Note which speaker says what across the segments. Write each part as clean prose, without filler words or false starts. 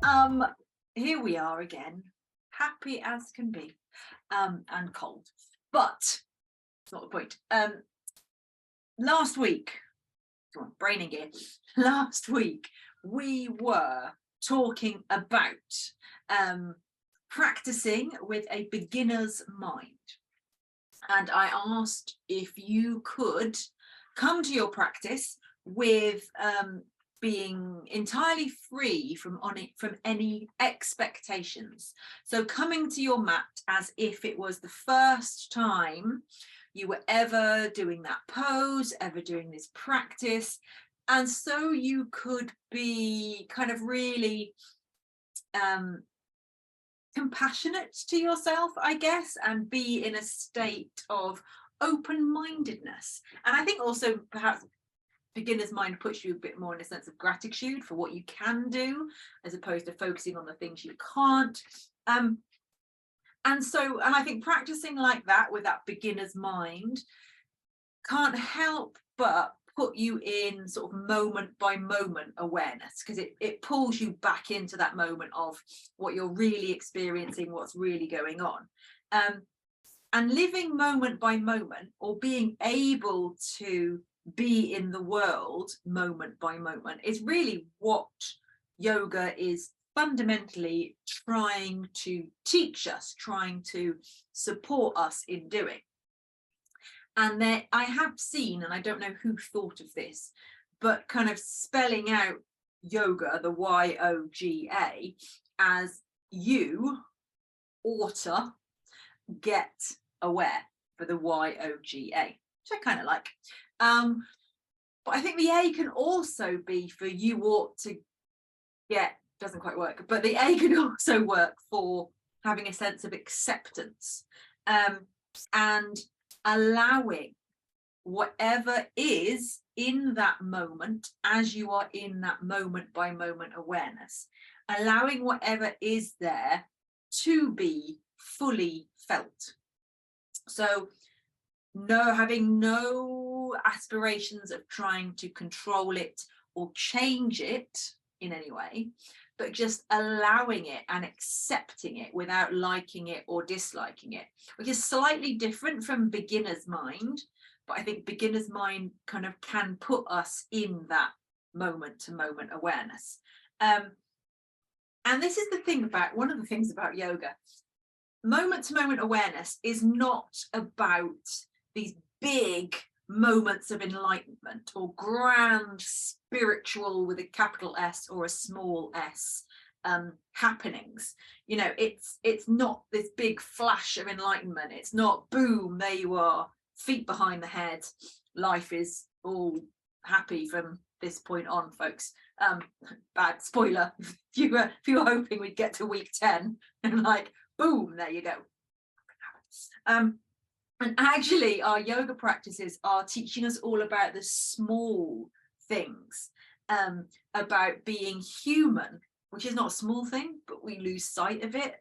Speaker 1: Um, Here we are again, happy as can be, and cold. But it's not the point. Last week, come on, braining gear. Last week we were talking about practicing with a beginner's mind. And I asked if you could come to your practice with being entirely free from any expectations. So coming to your mat as if it was the first time you were ever doing that pose, ever doing this practice. And so you could be kind of really compassionate to yourself, I guess, and be in a state of open-mindedness. And I think also perhaps beginner's mind puts you a bit more in a sense of gratitude for what you can do, as opposed to focusing on the things you can't. And I think practicing like that with that beginner's mind can't help but put you in sort of moment by moment awareness, because it pulls you back into that moment of what you're really experiencing, what's really going on. And living moment by moment, or being able to be in the world moment by moment, is really what yoga is fundamentally trying to teach us, trying to support us in doing. And there, I have seen, and I don't know who thought of this, but kind of spelling out yoga, the Y-O-G-A, as you oughta get aware, for the Y-O-G-A, which I kind of like. But I think the A can also be for you ought to get, doesn't quite work, but the A can also work for having a sense of acceptance, and allowing whatever is in that moment, as you are in that moment by moment awareness, allowing whatever is there to be fully felt. So having no aspirations of trying to control it or change it in any way, but just allowing it and accepting it without liking it or disliking it, which is slightly different from beginner's mind. But I think beginner's mind kind of can put us in that moment to moment awareness. And this is the thing about, one of the things about yoga, moment to moment awareness is not about these big moments of enlightenment or grand spiritual with a capital S or a small s happenings. You know, it's not this big flash of enlightenment. It's not boom, there you are, feet behind the head, life is all happy from this point on, folks. Bad spoiler, if you were hoping we'd get to week 10 and like boom, there you go. And actually, our yoga practices are teaching us all about the small things, about being human, which is not a small thing, but we lose sight of it.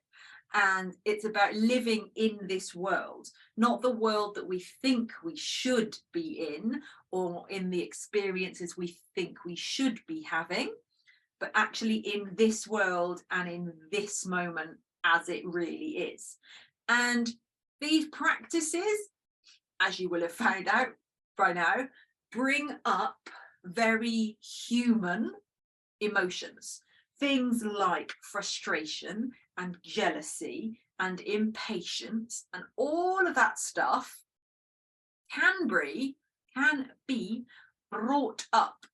Speaker 1: And it's about living in this world, not the world that we think we should be in, or in the experiences we think we should be having, but actually in this world and in this moment as it really is. And these practices, as you will have found out by now, bring up very human emotions. Things like frustration and jealousy and impatience and all of that stuff can be brought up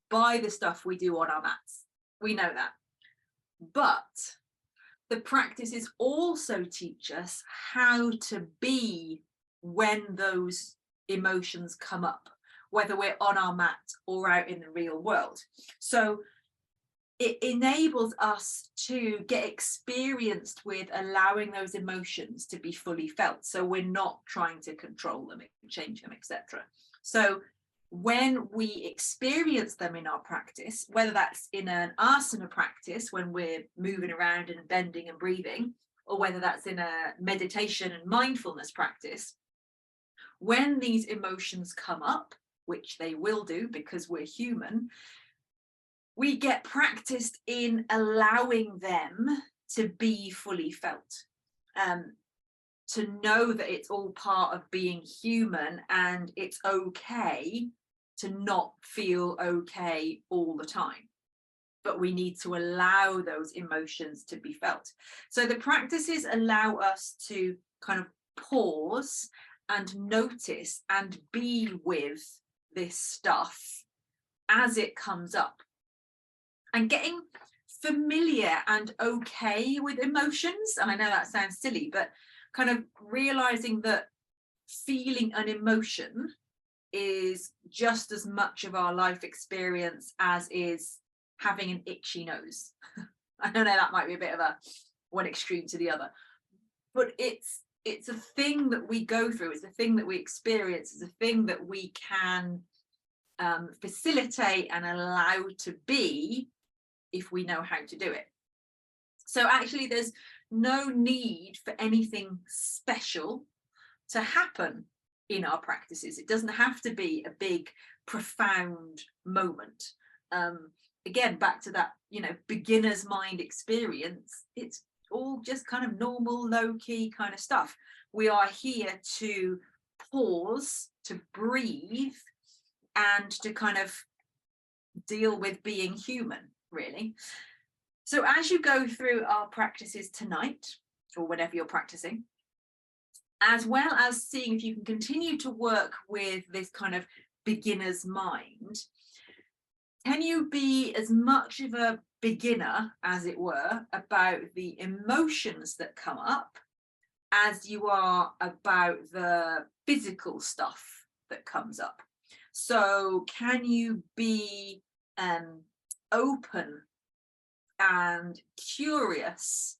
Speaker 1: by the stuff we do on our mats. We know that. But the practices also teach us how to be when those emotions come up, whether we're on our mat or out in the real world. So it enables us to get experienced with allowing those emotions to be fully felt. So we're not trying to control them, change them, etc. So when we experience them in our practice, whether that's in an asana practice when we're moving around and bending and breathing, or whether that's in a meditation and mindfulness practice, when these emotions come up, which they will do because we're human, we get practiced in allowing them to be fully felt, to know that it's all part of being human and it's okay to not feel okay all the time. But we need to allow those emotions to be felt. So the practices allow us to kind of pause and notice and be with this stuff as it comes up. And getting familiar and okay with emotions. And I know that sounds silly, but kind of realizing that feeling an emotion is just as much of our life experience as is having an itchy nose. I don't know, that might be a bit of a one extreme to the other, but it's a thing that we go through, it's a thing that we experience, it's a thing that we can facilitate and allow to be if we know how to do it. So actually there's no need for anything special to happen in our practices. It doesn't have to be a big profound moment. Again, back to that, beginner's mind experience, it's all just kind of normal, low-key kind of stuff. We are here to pause, to breathe, and to kind of deal with being human, really. So as you go through our practices tonight, or whenever you're practicing, as well as seeing if you can continue to work with this kind of beginner's mind, can you be as much of a beginner, as it were, about the emotions that come up as you are about the physical stuff that comes up? So can you be open and curious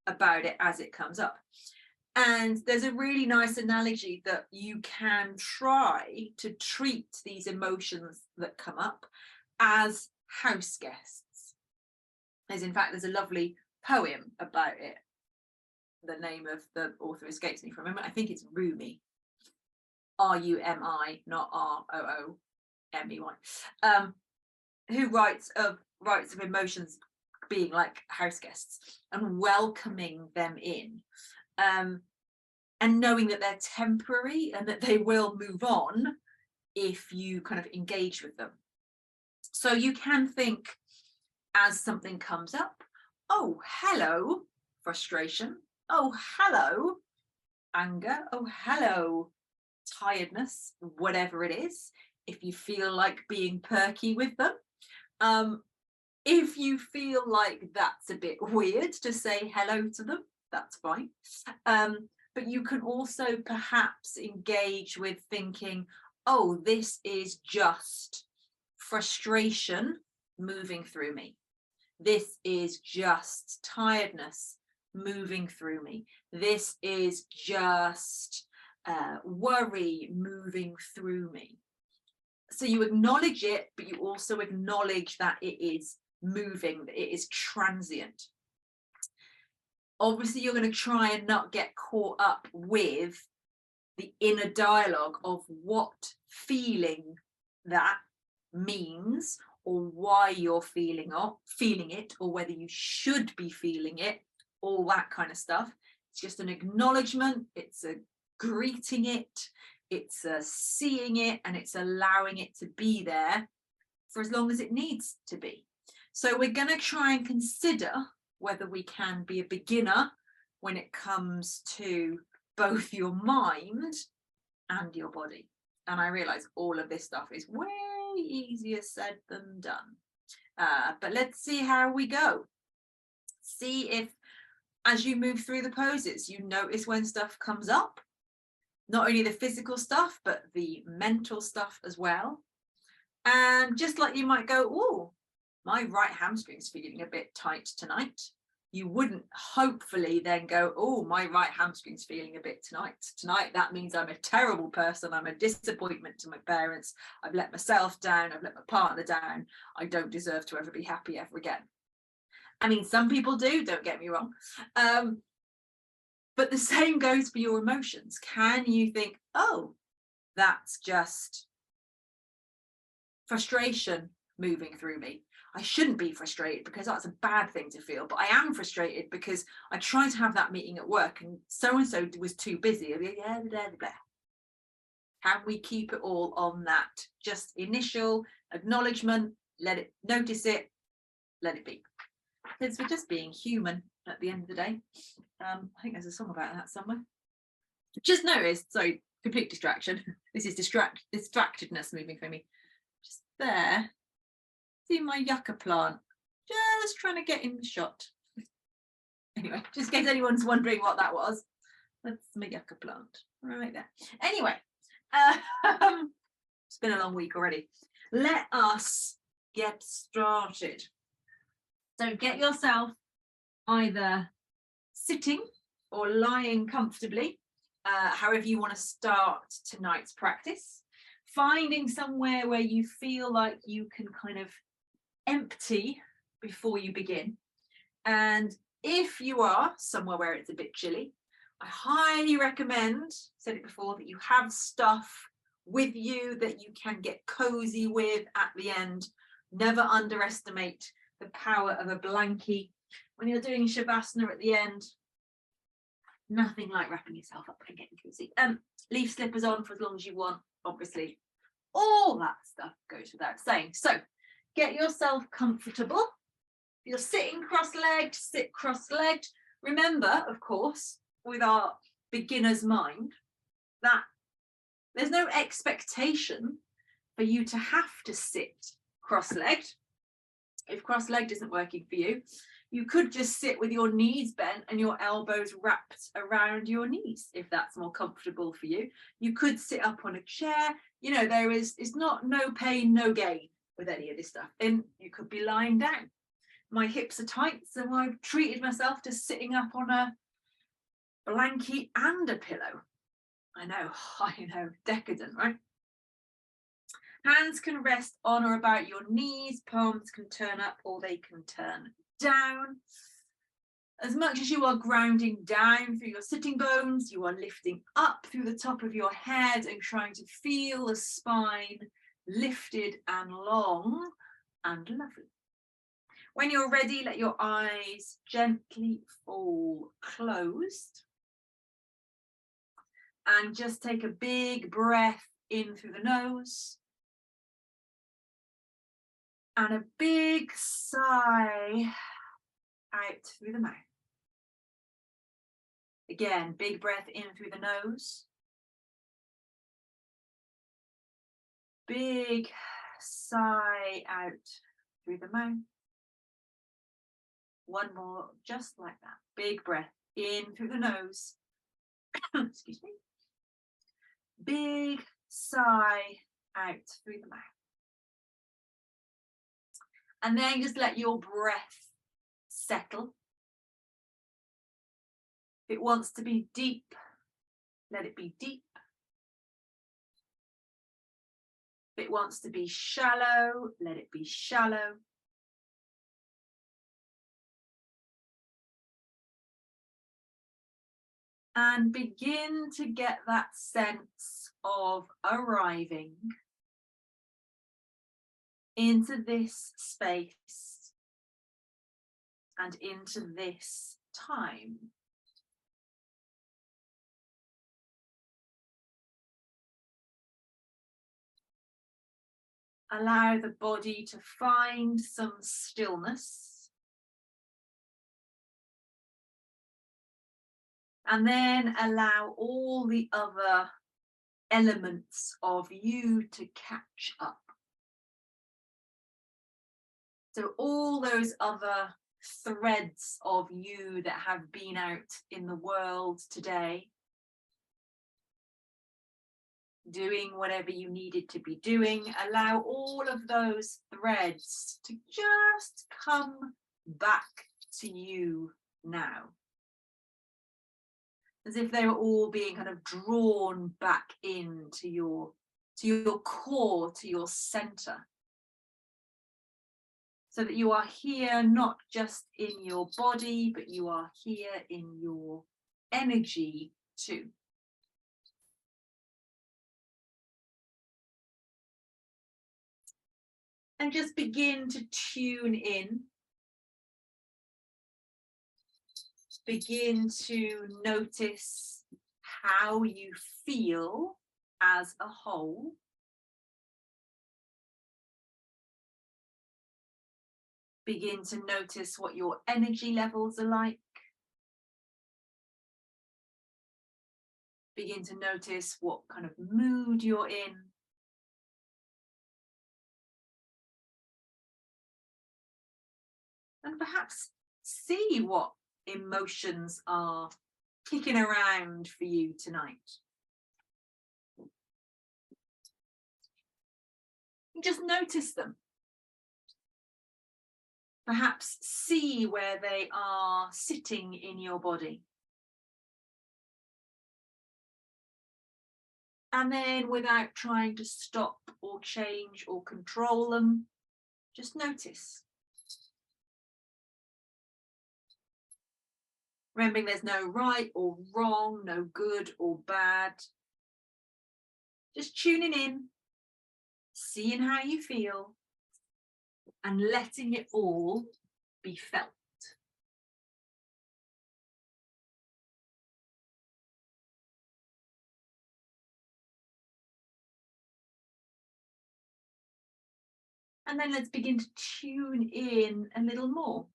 Speaker 1: about it as it comes up? And there's a really nice analogy that you can try to treat these emotions that come up as house guests. There's a lovely poem about it. The name of the author escapes me for a moment. I think it's Rumi. Rumi, not Roomey. Who writes of emotions being like house guests and welcoming them in, and knowing that they're temporary and that they will move on if you kind of engage with them. So you can think, as something comes up, oh, hello, frustration. Oh, hello, anger. Oh, hello, tiredness, whatever it is. If you feel like being perky with them. If you feel like that's a bit weird to say hello to them, that's fine. But you can also perhaps engage with thinking, oh, this is just frustration moving through me. This is just tiredness moving through me. This is just worry moving through me. So you acknowledge it, but you also acknowledge that it is moving, that it is transient. Obviously, you're going to try and not get caught up with the inner dialogue of what feeling that means, or why you're feeling it, or whether you should be feeling it, all that kind of stuff. It's just an acknowledgement, it's a greeting it, it's a seeing it, and it's allowing it to be there for as long as it needs to be. So we're going to try and consider whether we can be a beginner when it comes to both your mind and your body. And I realize all of this stuff is way easier said than done. But let's see how we go. See if, as you move through the poses, you notice when stuff comes up, not only the physical stuff, but the mental stuff as well. And just like you might go, oh, my right hamstring's feeling a bit tight tonight, you wouldn't hopefully then go, oh, my right hamstring's feeling a bit tonight. That means I'm a terrible person. I'm a disappointment to my parents. I've let myself down. I've let my partner down. I don't deserve to ever be happy ever again. I mean, some people do, don't get me wrong. But the same goes for your emotions. Can you think, oh, that's just frustration moving through me? I shouldn't be frustrated because that's a bad thing to feel, but I am frustrated because I tried to have that meeting at work and so was too busy. Yeah, blah, blah, blah. Can we keep it all on that just initial acknowledgement, notice it, let it be? Because we're just being human at the end of the day. I think there's a song about that somewhere. Just noticed, sorry, complete distraction. This is distractedness moving for me. Just there. See my yucca plant. Just trying to get in the shot. Anyway, just in case anyone's wondering what that was. That's my yucca plant right there. Anyway, it's been a long week already. Let us get started. So get yourself either sitting or lying comfortably, however you want to start tonight's practice. Finding somewhere where you feel like you can kind of empty before you begin. And if you are somewhere where it's a bit chilly, I highly recommend, said it before, that you have stuff with you that you can get cozy with at the end. Never underestimate the power of a blankie when you're doing shavasana at the end. Nothing like wrapping yourself up and getting cozy. Leave slippers on for as long as you want, obviously. All that stuff goes without saying. So get yourself comfortable. If you're sitting cross-legged, sit cross-legged. Remember, of course, with our beginner's mind, that there's no expectation for you to have to sit cross-legged. If cross-legged isn't working for you, you could just sit with your knees bent and your elbows wrapped around your knees, if that's more comfortable for you. You could sit up on a chair. You know, it's not no pain, no gain with any of this stuff. And you could be lying down. My hips are tight, so I've treated myself to sitting up on a blanket and a pillow. I know, decadent, right? Hands can rest on or about your knees, palms can turn up or they can turn down. As much as you are grounding down through your sitting bones, you are lifting up through the top of your head and trying to feel the spine lifted and long and lovely. When you're ready, let your eyes gently fall closed. And just take a big breath in through the nose. And a big sigh out through the mouth. Again, big breath in through the nose. Big sigh out through the mouth. One more, just like that. Big breath in through the nose. Excuse me. Big sigh out through the mouth. And then just let your breath settle. If it wants to be deep, let it be deep. If it wants to be shallow, let it be shallow. And begin to get that sense of arriving into this space and into this time. Allow the body to find some stillness. And then allow all the other elements of you to catch up. So all those other threads of you that have been out in the world today, doing whatever you needed to be doing, allow all of those threads to just come back to you now. As if they were all being kind of drawn back into your core, to your center. So that you are here not just in your body, but you are here in your energy too. And just begin to tune in. Begin to notice how you feel as a whole. Begin to notice what your energy levels are like. Begin to notice what kind of mood you're in. And perhaps see what emotions are kicking around for you tonight. Just notice them. Perhaps see where they are sitting in your body. And then, without trying to stop or change or control them, just notice. Remembering there's no right or wrong, no good or bad. Just tuning in, seeing how you feel, and letting it all be felt. And then let's begin to tune in a little more.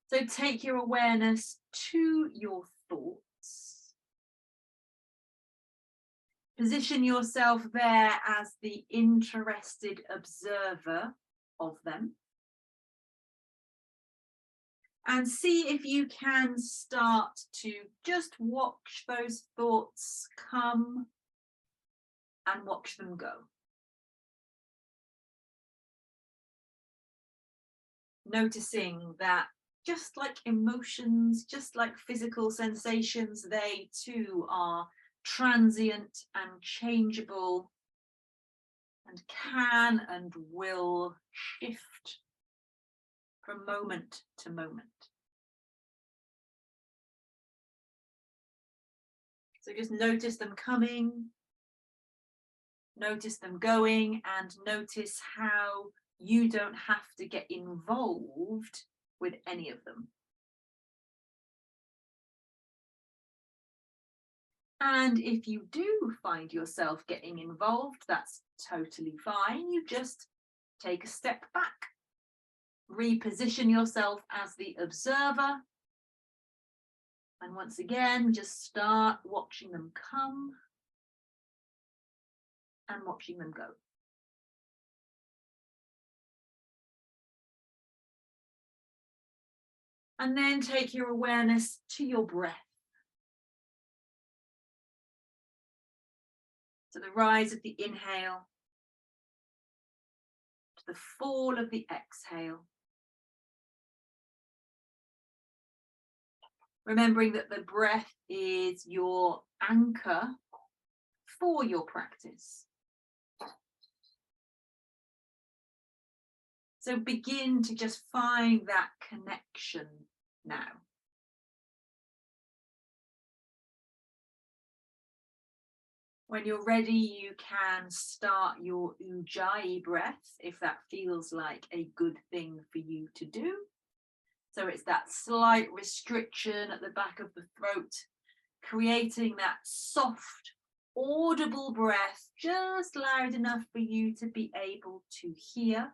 Speaker 1: So take your awareness to your thoughts. Position yourself there as the interested observer of them. And see if you can start to just watch those thoughts come and watch them go. Noticing that just like emotions, just like physical sensations, they too are transient and changeable and can and will shift from moment to moment. So just notice them coming, notice them going, and notice how you don't have to get involved with any of them. And if you do find yourself getting involved, that's totally fine. You just take a step back, reposition yourself as the observer, and once again, just start watching them come and watching them go. And then take your awareness to your breath. To the rise of the inhale, to the fall of the exhale. Remembering that the breath is your anchor for your practice. So begin to just find that connection now. When you're ready, you can start your ujjayi breath, if that feels like a good thing for you to do. So it's that slight restriction at the back of the throat, creating that soft, audible breath, just loud enough for you to be able to hear.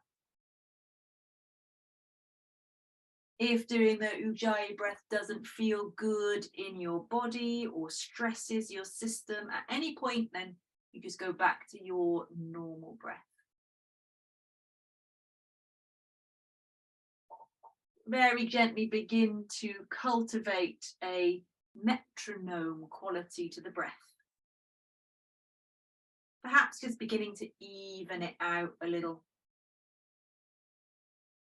Speaker 1: If doing the ujjayi breath doesn't feel good in your body or stresses your system at any point, then you just go back to your normal breath. Very gently begin to cultivate a metronome quality to the breath. Perhaps just beginning to even it out a little.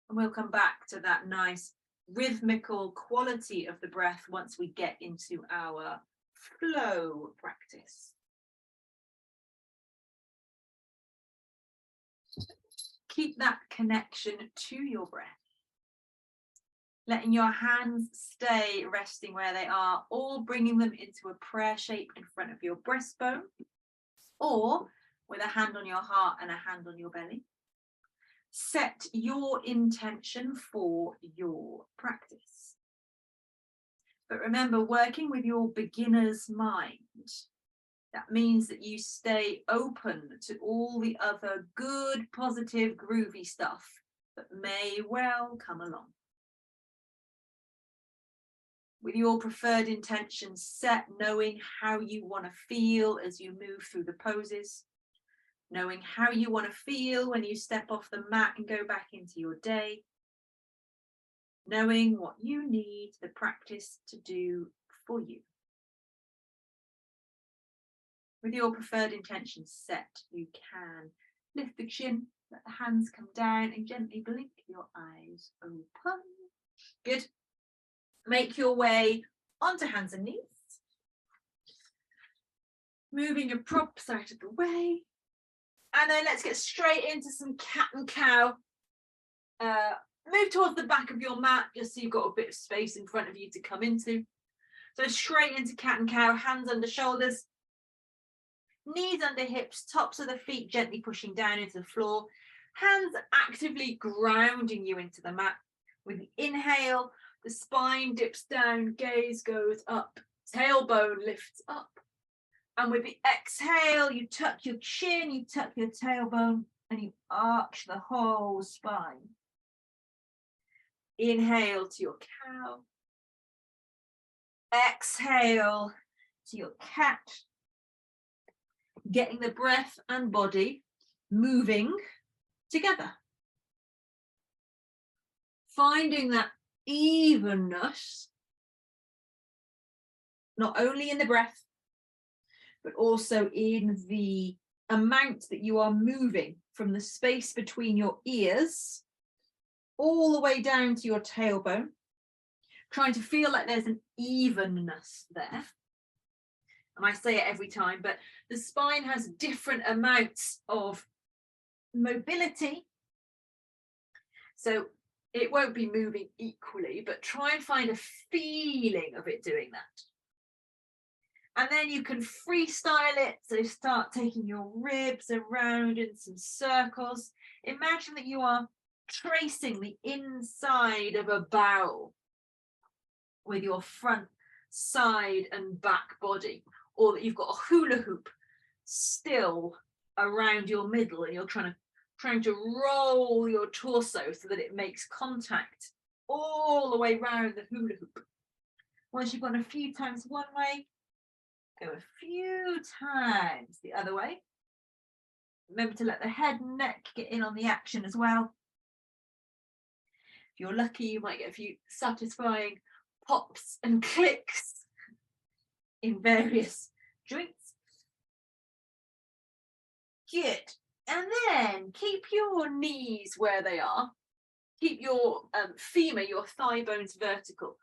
Speaker 1: And we'll come back to that nice rhythmical quality of the breath once we get into our flow practice. Keep that connection to your breath. Letting your hands stay resting where they are, or bringing them into a prayer shape in front of your breastbone. Or with a hand on your heart and a hand on your belly. Set your intention for your practice. But remember, working with your beginner's mind, that means that you stay open to all the other good, positive, groovy stuff that may well come along. With your preferred intention set, knowing how you want to feel as you move through the poses, knowing how you want to feel when you step off the mat and go back into your day, knowing what you need the practice to do for you. With your preferred intention set, you can lift the chin, let the hands come down and gently blink your eyes open. Good. Make your way onto hands and knees. Moving your props out of the way. And then let's get straight into some cat and cow. Move towards the back of your mat, just so you've got a bit of space in front of you to come into. So straight into cat and cow, hands under shoulders. Knees under hips, tops of the feet gently pushing down into the floor. Hands actively grounding you into the mat. With the inhale, the spine dips down, gaze goes up, tailbone lifts up. And with the exhale, you tuck your chin, you tuck your tailbone, and you arch the whole spine. Inhale to your cow. Exhale to your cat. Getting the breath and body moving together. Finding that evenness, not only in the breath, but also in the amount that you are moving from the space between your ears all the way down to your tailbone, trying to feel like there's an evenness there. And I say it every time, but the spine has different amounts of mobility. So it won't be moving equally, but try and find a feeling of it doing that. And then you can freestyle it. So start taking your ribs around in some circles. Imagine that you are tracing the inside of a bowl with your front, side and back body, or that you've got a hula hoop still around your middle and you're trying to roll your torso so that it makes contact all the way around the hula hoop. Once you've gone a few times one way, go a few times the other way. Remember to let the head and neck get in on the action as well. If you're lucky, you might get a few satisfying pops and clicks in various joints. Good. And then keep your knees where they are. Keep your femur, your thigh bones vertical.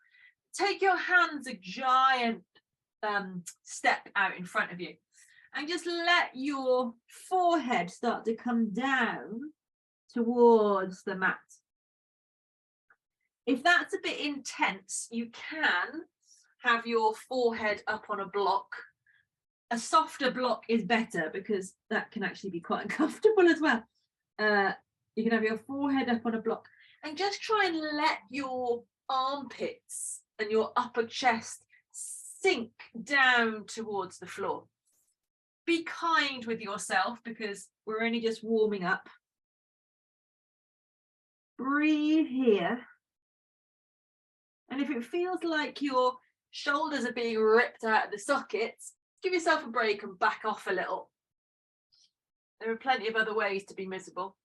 Speaker 1: Take your hands a giant step out in front of you. And just let your forehead start to come down towards the mat. If that's a bit intense, you can have your forehead up on a block. A softer block is better because that can actually be quite uncomfortable as well. You can have your forehead up on a block and just try and let your armpits and your upper chest sink down towards the floor. Be kind with yourself because we're only just warming up. Breathe here. And if it feels like your shoulders are being ripped out of the sockets, give yourself a break and back off a little. There are plenty of other ways to be miserable.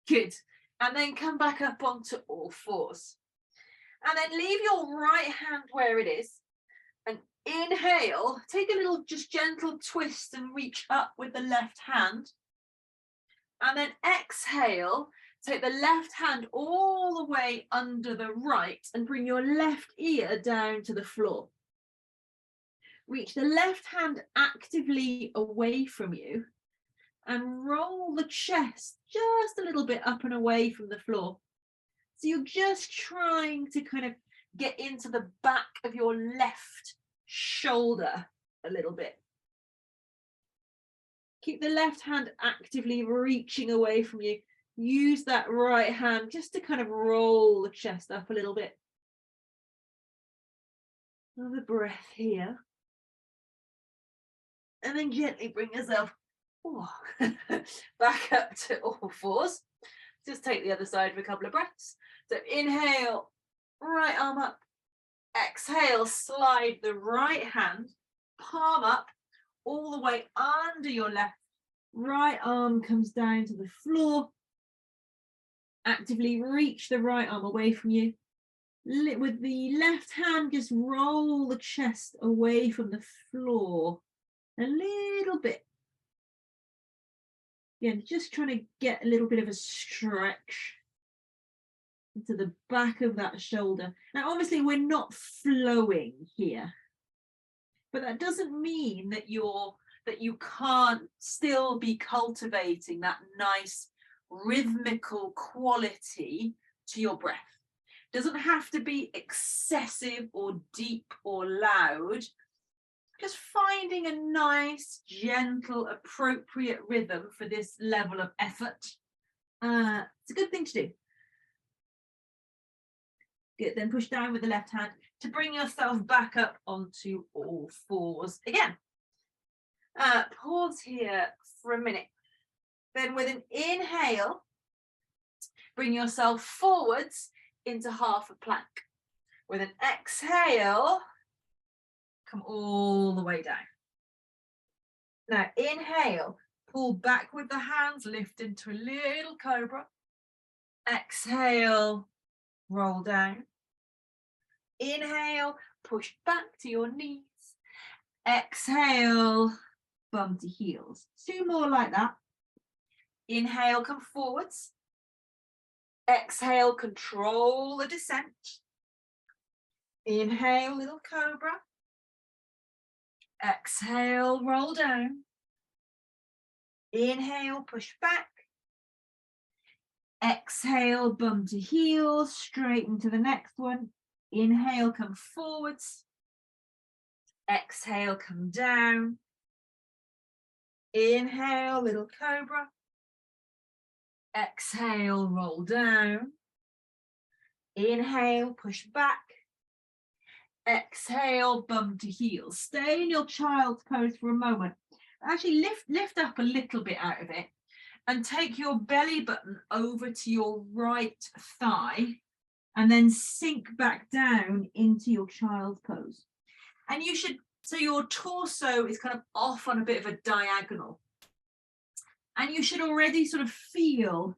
Speaker 1: Good. And then come back up onto all fours. And then leave your right hand where it is. And inhale, take a little just gentle twist and reach up with the left hand. And then exhale, take the left hand all the way under the right and bring your left ear down to the floor. Reach the left hand actively away from you and roll the chest just a little bit up and away from the floor. So you're just trying to kind of get into the back of your left shoulder a little bit. Keep the left hand actively reaching away from you. Use that right hand just to kind of roll the chest up a little bit. Another breath here. And then gently bring yourself back up to all fours. Just take the other side for a couple of breaths. So inhale, right arm up. Exhale, slide the right hand, palm up, all the way under your left. Right arm comes down to the floor. Actively reach the right arm away from you. With the left hand, just roll the chest away from the floor a little bit. Again, just trying to get a little bit of a stretch into the back of that shoulder. Now, obviously, we're not flowing here, but that doesn't mean that you can't still be cultivating that nice rhythmical quality to your breath. It doesn't have to be excessive or deep or loud. Just finding a nice, gentle, appropriate rhythm for this level of effort. It's a good thing to do. Good, then push down with the left hand to bring yourself back up onto all fours again. Pause here for a minute. Then with an inhale, bring yourself forwards into half a plank. With an exhale, come all the way down. Now inhale, pull back with the hands, lift into a little cobra. Exhale, roll down. Inhale, push back to your knees. Exhale, bum to heels. 2 more like that. Inhale, come forwards. Exhale, control the descent. Inhale, little cobra. Exhale, roll down. Inhale, push back. Exhale, bum to heels, straighten to the next one. Inhale, come forwards. Exhale, come down. Inhale, little cobra. Exhale, roll down. Inhale, push back. Exhale, bum to heels. Stay in your child's pose for a moment. Actually, lift up a little bit out of it and take your belly button over to your right thigh and then sink back down into your child's pose. And you should, so your torso is kind of off on a bit of a diagonal. And you should already sort of feel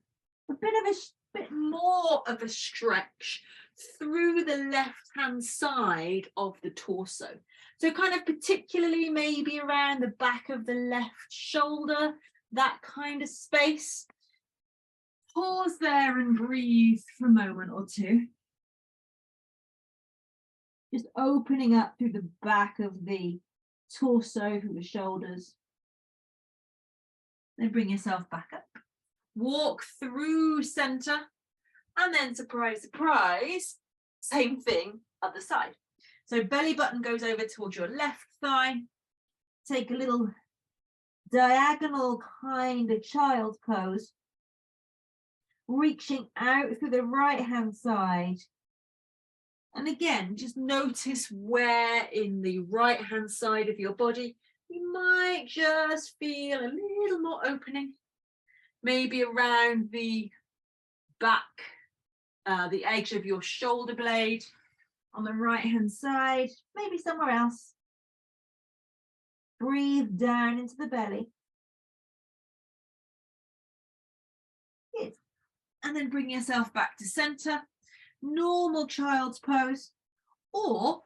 Speaker 1: a bit more of a stretch through the left-hand side of the torso. So kind of particularly maybe around the back of the left shoulder, that kind of space. Pause there and breathe for a moment or two. Just opening up through the back of the torso, through the shoulders. Then bring yourself back up. Walk through center. And then surprise, surprise, same thing, other side. So belly button goes over towards your left thigh. Take a little diagonal kind of child's pose. Reaching out through the right hand side. And again, just notice where in the right hand side of your body you might just feel a little more opening. Maybe around the back, the edge of your shoulder blade on the right hand side, maybe somewhere else. Breathe down into the belly. Good. And then bring yourself back to center. Normal child's pose, or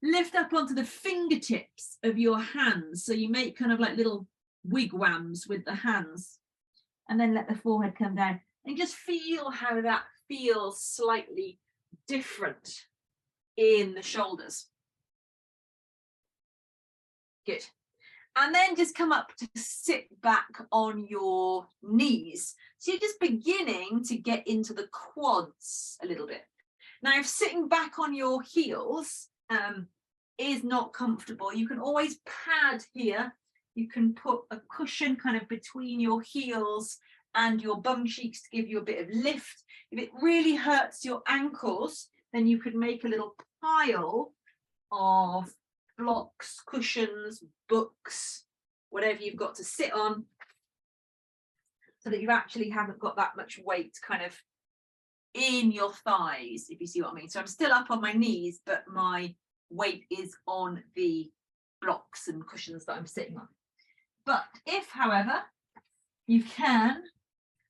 Speaker 1: lift up onto the fingertips of your hands. So you make kind of like little wigwams with the hands, and then let the forehead come down and just feel how that feels slightly different in the shoulders. Good. And then just come up to sit back on your knees. So you're just beginning to get into the quads a little bit. Now, if sitting back on your heels is not comfortable, you can always pad here you can put a cushion kind of between your heels and your bum cheeks to give you a bit of lift. If it really hurts your ankles, then you could make a little pile of blocks, cushions, books, whatever you've got to sit on, so that you actually haven't got that much weight kind of in your thighs, if you see what I mean. So I'm still up on my knees, but my weight is on the blocks and cushions that I'm sitting on. But if, however, you can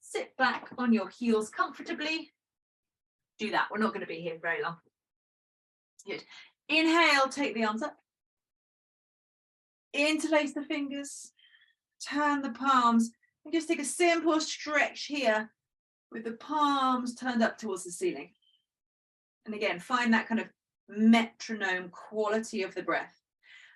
Speaker 1: sit back on your heels comfortably, do that. We're not going to be here very long. Good. Inhale, take the arms up. Interlace the fingers, turn the palms, and just take a simple stretch here with the palms turned up towards the ceiling. And again, find that kind of metronome quality of the breath.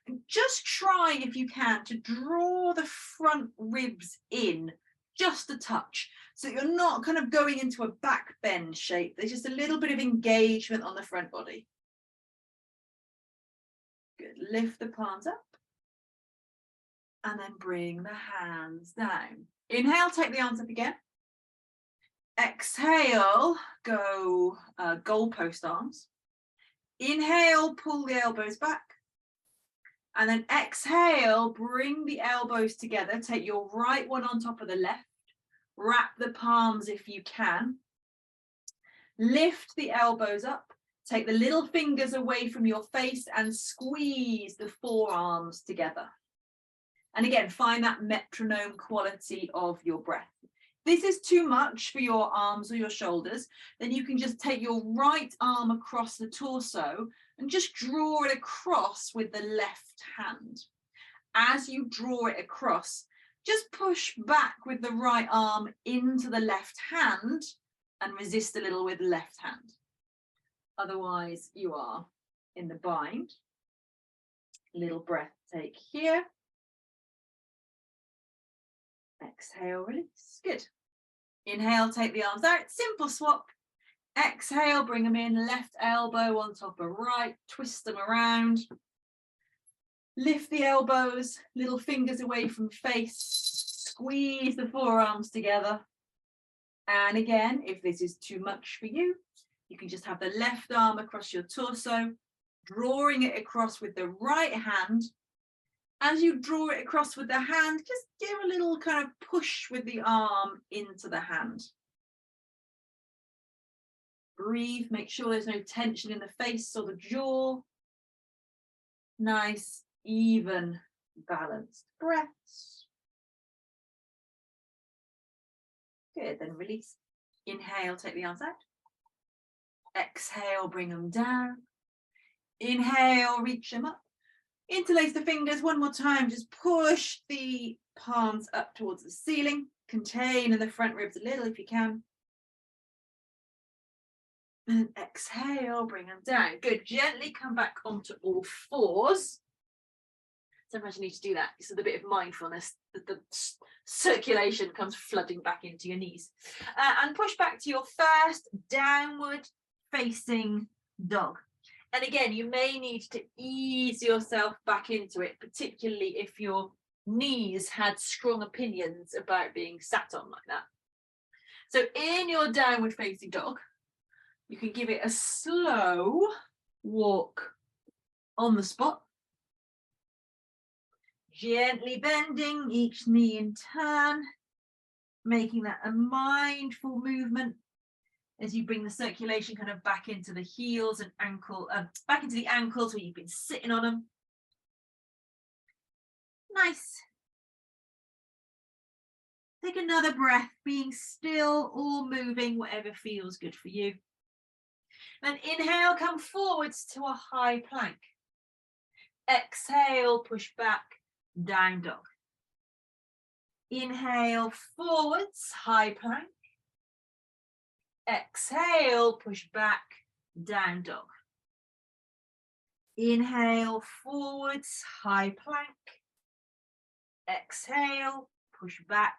Speaker 1: And just try, if you can, to draw the front ribs in just a touch, so you're not kind of going into a back bend shape. There's just a little bit of engagement on the front body. Good. Lift the palms up. And then bring the hands down. Inhale, take the arms up again. Exhale, go goalpost arms. Inhale, pull the elbows back. And then exhale, bring the elbows together. Take your right one on top of the left. Wrap the palms if you can. Lift the elbows up. Take the little fingers away from your face and squeeze the forearms together. And again, find that metronome quality of your breath. If this is too much for your arms or your shoulders, then you can just take your right arm across the torso and just draw it across with the left hand. As you draw it across, just push back with the right arm into the left hand and resist a little with the left hand. Otherwise, you are in the bind. Little breath take here. Exhale, release. Good. Inhale, take the arms out. Simple swap. Exhale, bring them in. Left elbow on top of right. Twist them around. Lift the elbows. Little fingers away from face. Squeeze the forearms together. And again, if this is too much for you, you can just have the left arm across your torso, drawing it across with the right hand. As you draw it across with the hand, just give a little kind of push with the arm into the hand. Breathe, make sure there's no tension in the face or the jaw. Nice, even, balanced breaths. Good, then release. Inhale, take the arms out. Exhale, bring them down. Inhale, reach them up. Interlace the fingers one more time. Just push the palms up towards the ceiling. Contain in the front ribs a little if you can. And exhale, bring them down. Good. Gently come back onto all fours. Sometimes you need to do that. So the bit of mindfulness, the circulation comes flooding back into your knees. And push back to your first downward facing dog. And again, you may need to ease yourself back into it, particularly if your knees had strong opinions about being sat on like that. So in your downward facing dog, you can give it a slow walk on the spot. Gently bending each knee in turn, making that a mindful movement as you bring the circulation kind of back into the heels and ankle, back into the ankles where you've been sitting on them. Nice. Take another breath, being still or moving, whatever feels good for you. Then inhale, come forwards to a high plank. Exhale, push back, down dog. Inhale, forwards, high plank. Exhale, push back, down dog. Inhale, forwards, high plank. Exhale, push back,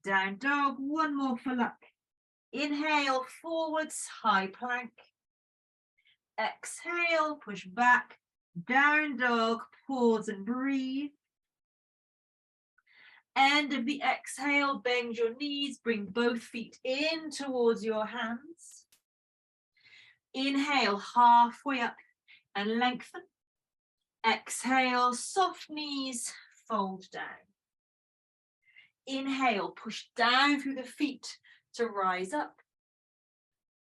Speaker 1: down dog. One more for luck. Inhale, forwards, high plank. Exhale, push back, down dog. Pause and breathe. End of the exhale, bend your knees, bring both feet in towards your hands. Inhale, halfway up and lengthen. Exhale, soft knees, fold down. Inhale, push down through the feet to rise up.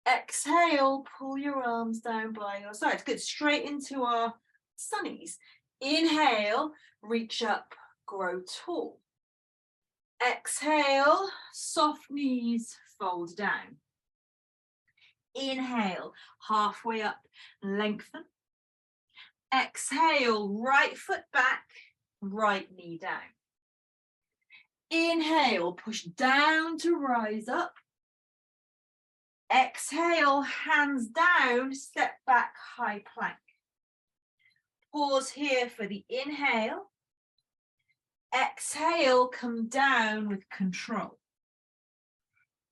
Speaker 1: Exhale, pull your arms down by your sides. Good, straight into our sunnies. Inhale, reach up, grow tall. Exhale, soft knees, fold down. Inhale, halfway up, lengthen. Exhale, right foot back, right knee down. Inhale, push down to rise up. Exhale, hands down, step back, high plank. Pause here for the inhale. Exhale, come down with control.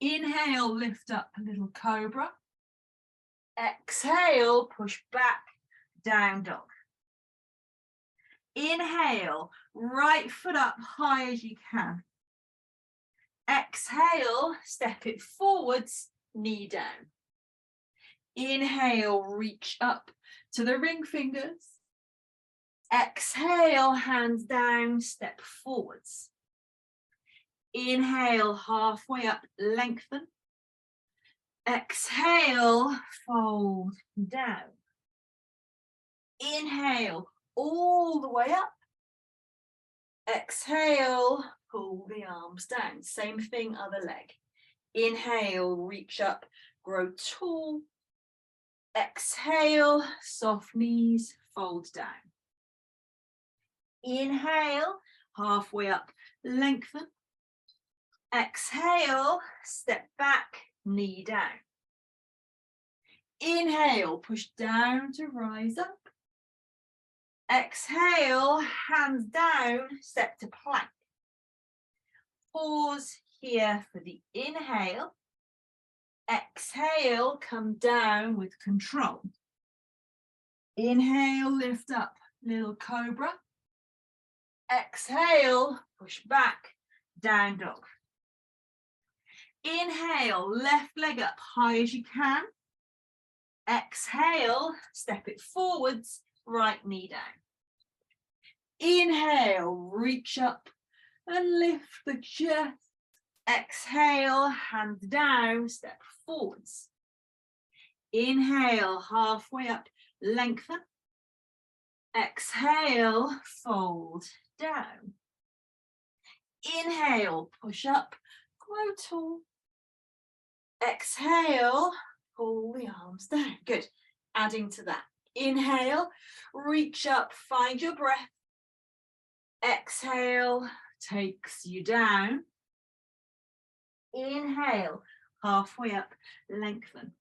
Speaker 1: Inhale, lift up, little cobra. Exhale, push back, down dog. Inhale, right foot up high as you can. Exhale, step it forwards, knee down. Inhale, reach up to the ring fingers. Exhale, hands down, step forwards. Inhale, halfway up, lengthen. Exhale, fold down. Inhale, all the way up. Exhale, pull the arms down. Same thing, other leg. Inhale, reach up, grow tall. Exhale, soft knees, fold down. Inhale, halfway up, lengthen. Exhale, step back, knee down. Inhale, push down to rise up. Exhale, hands down, step to plank. Pause here for the inhale. Exhale, come down with control. Inhale, lift up, little cobra. Exhale, push back, down dog. Inhale, left leg up high as you can. Exhale, step it forwards, right knee down. Inhale, reach up and lift the chest. Exhale, hands down, step forwards. Inhale, halfway up, lengthen. Exhale, fold down. Inhale, push up, grow tall. Exhale, pull the arms down. Good. Adding to that. Inhale, reach up, find your breath. Exhale, takes you down. Inhale, halfway up, lengthen.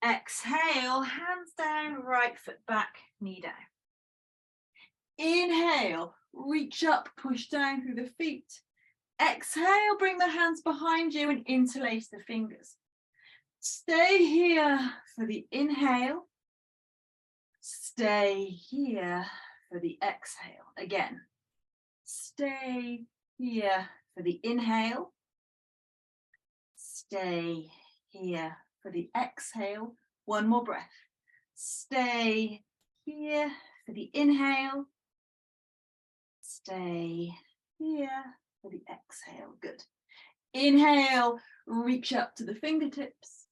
Speaker 1: Exhale, hands down, right foot back, knee down. Inhale, reach up, push down through the feet. Exhale, bring the hands behind you and interlace the fingers. Stay here for the inhale. Stay here for the exhale. Again, stay here for the inhale. Stay here for the exhale. One more breath. Stay here for the inhale. Stay here for the exhale. Good. Inhale, reach up to the fingertips.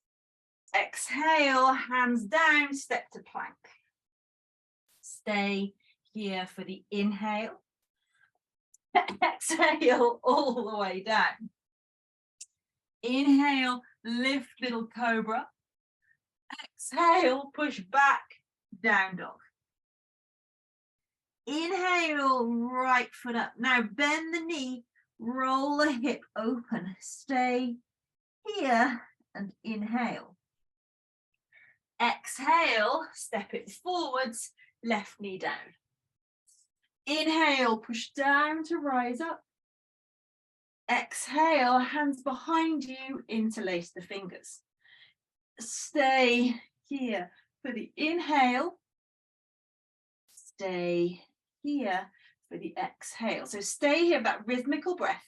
Speaker 1: Exhale, hands down, step to plank. Stay here for the inhale. Exhale, all the way down. Inhale, lift little cobra. Exhale, push back, down dog. Inhale, right foot up. Now bend the knee, roll the hip open. Stay here and inhale. Exhale, step it forwards, left knee down. Inhale, push down to rise up. Exhale, hands behind you, interlace the fingers. Stay here for the inhale. Stay here for the exhale. So stay here, that rhythmical breath.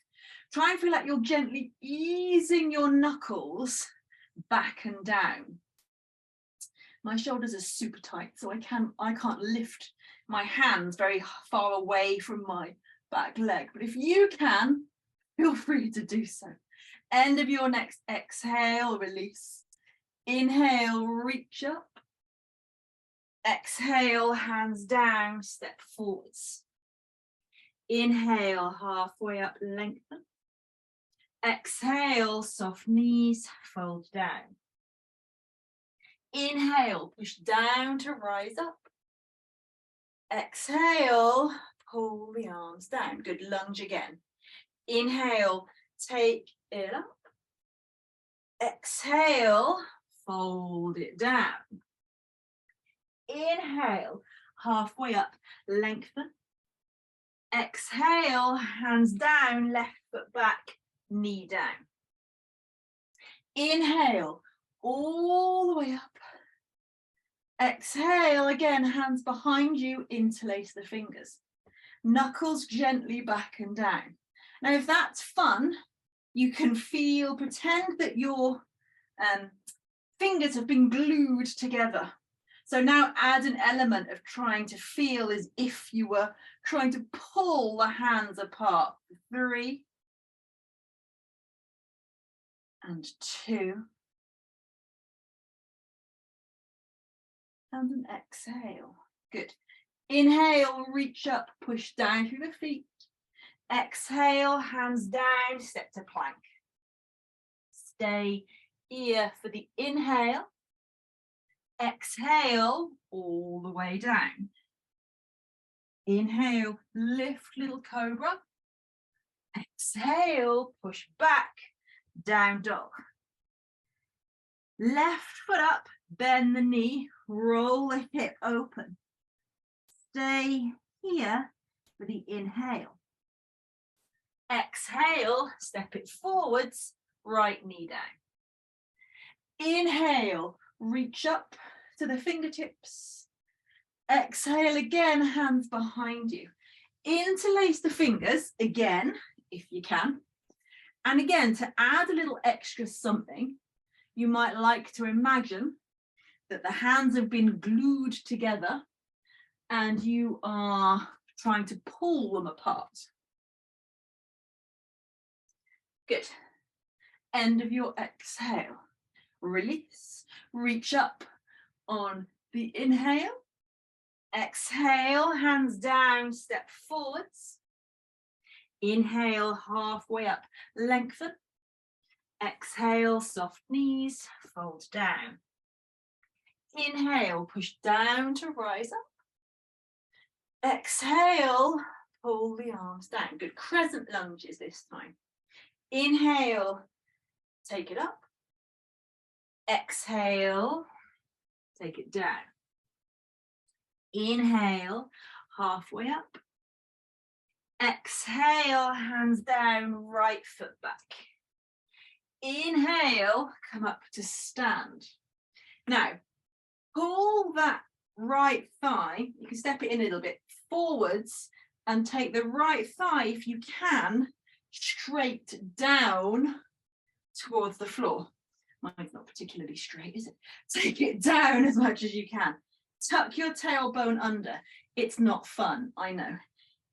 Speaker 1: Try and feel like you're gently easing your knuckles back and down. My shoulders are super tight, so I can't lift my hands very far away from my back leg. But if you can, feel free to do so. End of your next exhale, release. Inhale, reach up. Exhale, hands down, step forwards. Inhale, halfway up, lengthen. Exhale, soft knees, fold down. Inhale, push down to rise up. Exhale, pull the arms down. Good, lunge again. Inhale, take it up. Exhale, fold it down. Inhale, halfway up, lengthen. Exhale, hands down, left foot back, knee down. Inhale, all the way up. Exhale, again, hands behind you, interlace the fingers. Knuckles gently back and down. Now, if that's fun, you can pretend that your fingers have been glued together. So now add an element of trying to feel as if you were trying to pull the hands apart. 3 and 2. And an exhale. Good. Inhale, reach up, push down through the feet. Exhale, hands down, step to plank. Stay here for the inhale. Exhale, all the way down. Inhale, lift, little cobra. Exhale, push back, down dog. Left foot up, bend the knee, roll the hip open. Stay here for the inhale. Exhale, step it forwards, right knee down. Inhale, reach up to the fingertips. Exhale again, hands behind you. Interlace the fingers again, if you can. And again, to add a little extra something, you might like to imagine that the hands have been glued together and you are trying to pull them apart. Good. End of your exhale. Release. Reach up on the inhale. Exhale, hands down, step forwards. Inhale, halfway up, lengthen. Exhale, soft knees, fold down. Inhale, push down to rise up. Exhale, pull the arms down. Good, crescent lunges this time. Inhale, take it up. Exhale, take it down. Inhale, halfway up. Exhale, hands down, right foot back. Inhale, come up to stand. Now, pull that right thigh, you can step it in a little bit forwards and take the right thigh, if you can, straight down towards the floor. Mine's not particularly straight, is it? Take it down as much as you can. Tuck your tailbone under. It's not fun, I know.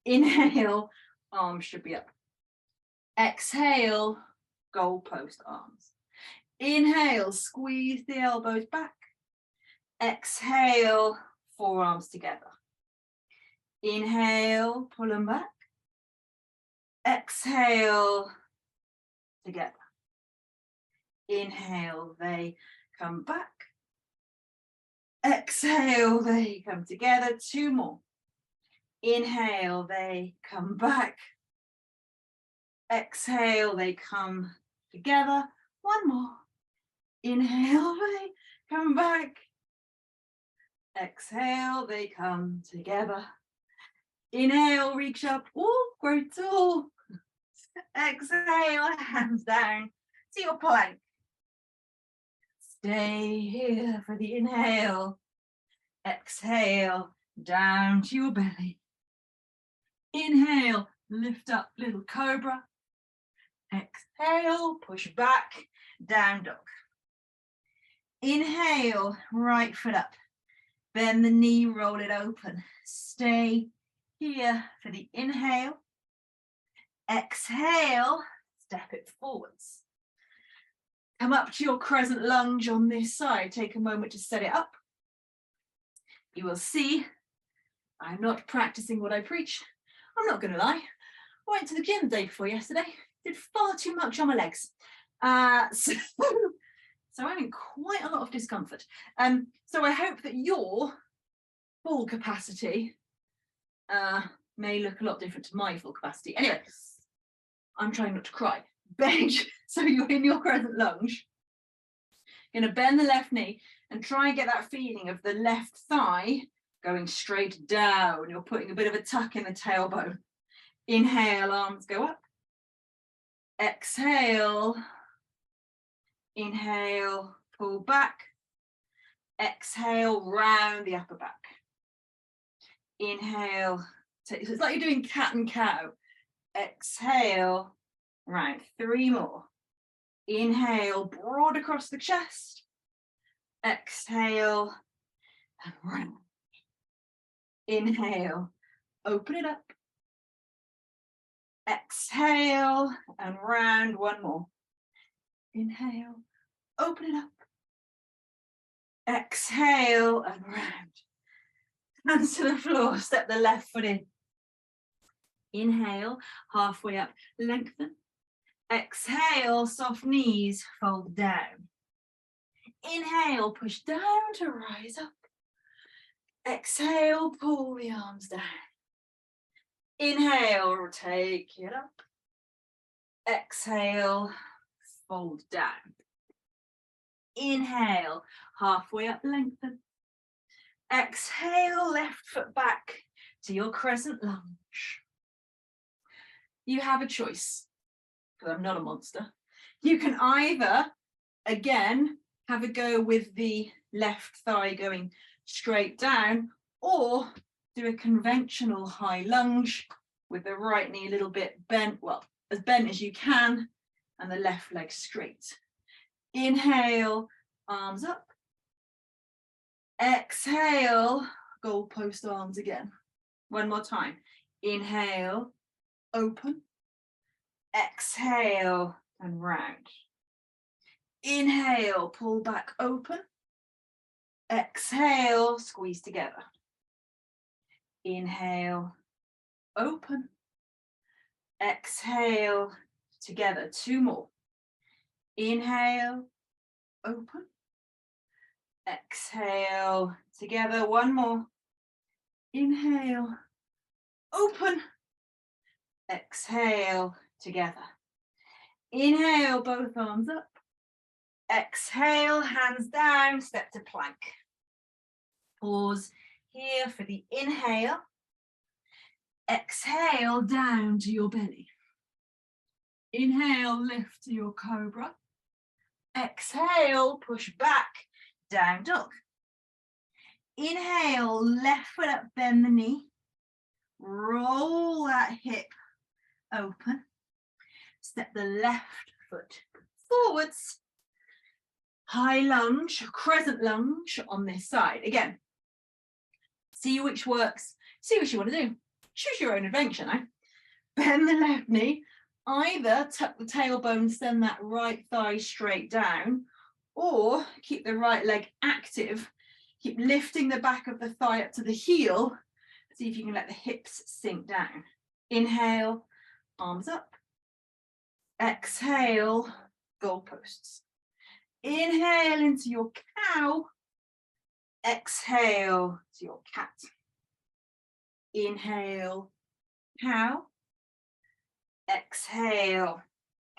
Speaker 1: Inhale, arms should be up. Exhale, goalpost arms. Inhale, squeeze the elbows back. Exhale, forearms together. Inhale, pull them back. Exhale, together. Inhale, they come back. Exhale, they come together. 2 more. Inhale, they come back. Exhale, they come together. 1 more. Inhale, they come back. Exhale, they come together. Inhale, reach up. Oh, grow tall. Exhale, hands down to your plank. Stay here for the inhale. Exhale, down to your belly. Inhale, lift up, little cobra. Exhale, push back, down dog. Inhale, right foot up. Bend the knee, roll it open. Stay here for the inhale. Exhale, step it forwards. Come up to your crescent lunge on this side. Take a moment to set it up. You will see I'm not practicing what I preach. I'm not going to lie. I went to the gym the day before yesterday. Did far too much on my legs. So I'm in quite a lot of discomfort. So I hope that your full capacity may look a lot different to my full capacity. Anyway, I'm trying not to cry. Bend, so you're in your crescent lunge. You're going to bend the left knee and try and get that feeling of the left thigh going straight down. You're putting a bit of a tuck in the tailbone. Inhale, arms go up. Exhale. Inhale, pull back. Exhale, round the upper back. Inhale, so it's like you're doing cat and cow. Exhale, round. 3 more. Inhale, broad across the chest. Exhale, and round. Inhale, open it up. Exhale, and round. 1 more. Inhale, open it up. Exhale, and round. Hands to the floor, step the left foot in. Inhale, halfway up, lengthen. Exhale, soft knees, fold down. Inhale, push down to rise up. Exhale, pull the arms down. Inhale, take it up. Exhale, fold down. Inhale, halfway up, lengthen. Exhale, left foot back to your crescent lunge. You have a choice, because I'm not a monster. You can either, again, have a go with the left thigh going straight down, or do a conventional high lunge with the right knee a little bit bent, well, as bent as you can, and the left leg straight. Inhale, arms up. Exhale, goalpost arms again. 1 more time. Inhale, open. Exhale, and round. Inhale, pull back, open. Exhale, squeeze together. Inhale, open. Exhale, together. 2 more. Inhale, open. Exhale, together. 1 more. Inhale, open. Exhale, together. Inhale, both arms up. Exhale, hands down, step to plank. Pause here for the inhale. Exhale, down to your belly. Inhale, lift to your cobra. Exhale, push back, down dog. Inhale, left foot up, bend the knee. Roll that hip open. Step the left foot forwards. High lunge, crescent lunge on this side. Again, see which works, see what you want to do. Choose your own adventure now. Bend the left knee, either tuck the tailbone, send that right thigh straight down, or keep the right leg active. Keep lifting the back of the thigh up to the heel. See if you can let the hips sink down. Inhale, arms up. Exhale, goalposts. Inhale into your cow. Exhale to your cat. Inhale, cow. Exhale,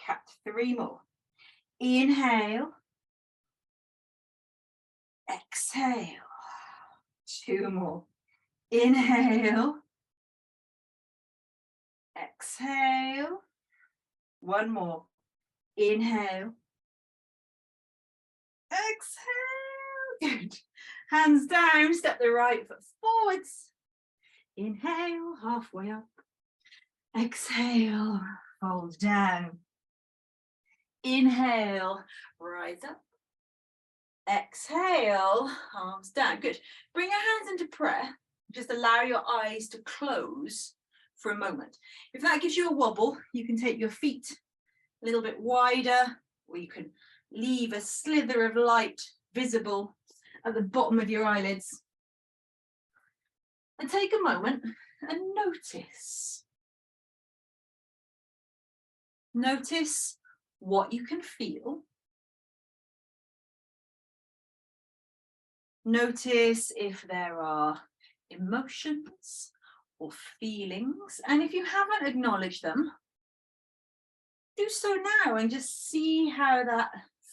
Speaker 1: cat. 3 more. Inhale. Exhale. 2 more. Inhale. Exhale. 1 more. Inhale. Exhale. Good. Hands down, step the right foot forwards. Inhale, halfway up. Exhale, fold down. Inhale, rise up. Exhale, arms down. Good. Bring your hands into prayer. Just allow your eyes to close for a moment. If that gives you a wobble, you can take your feet a little bit wider, or you can leave a slither of light visible at the bottom of your eyelids. And take a moment and notice. Notice what you can feel. Notice if there are emotions or feelings, and if you haven't acknowledged them, do so now and just see how that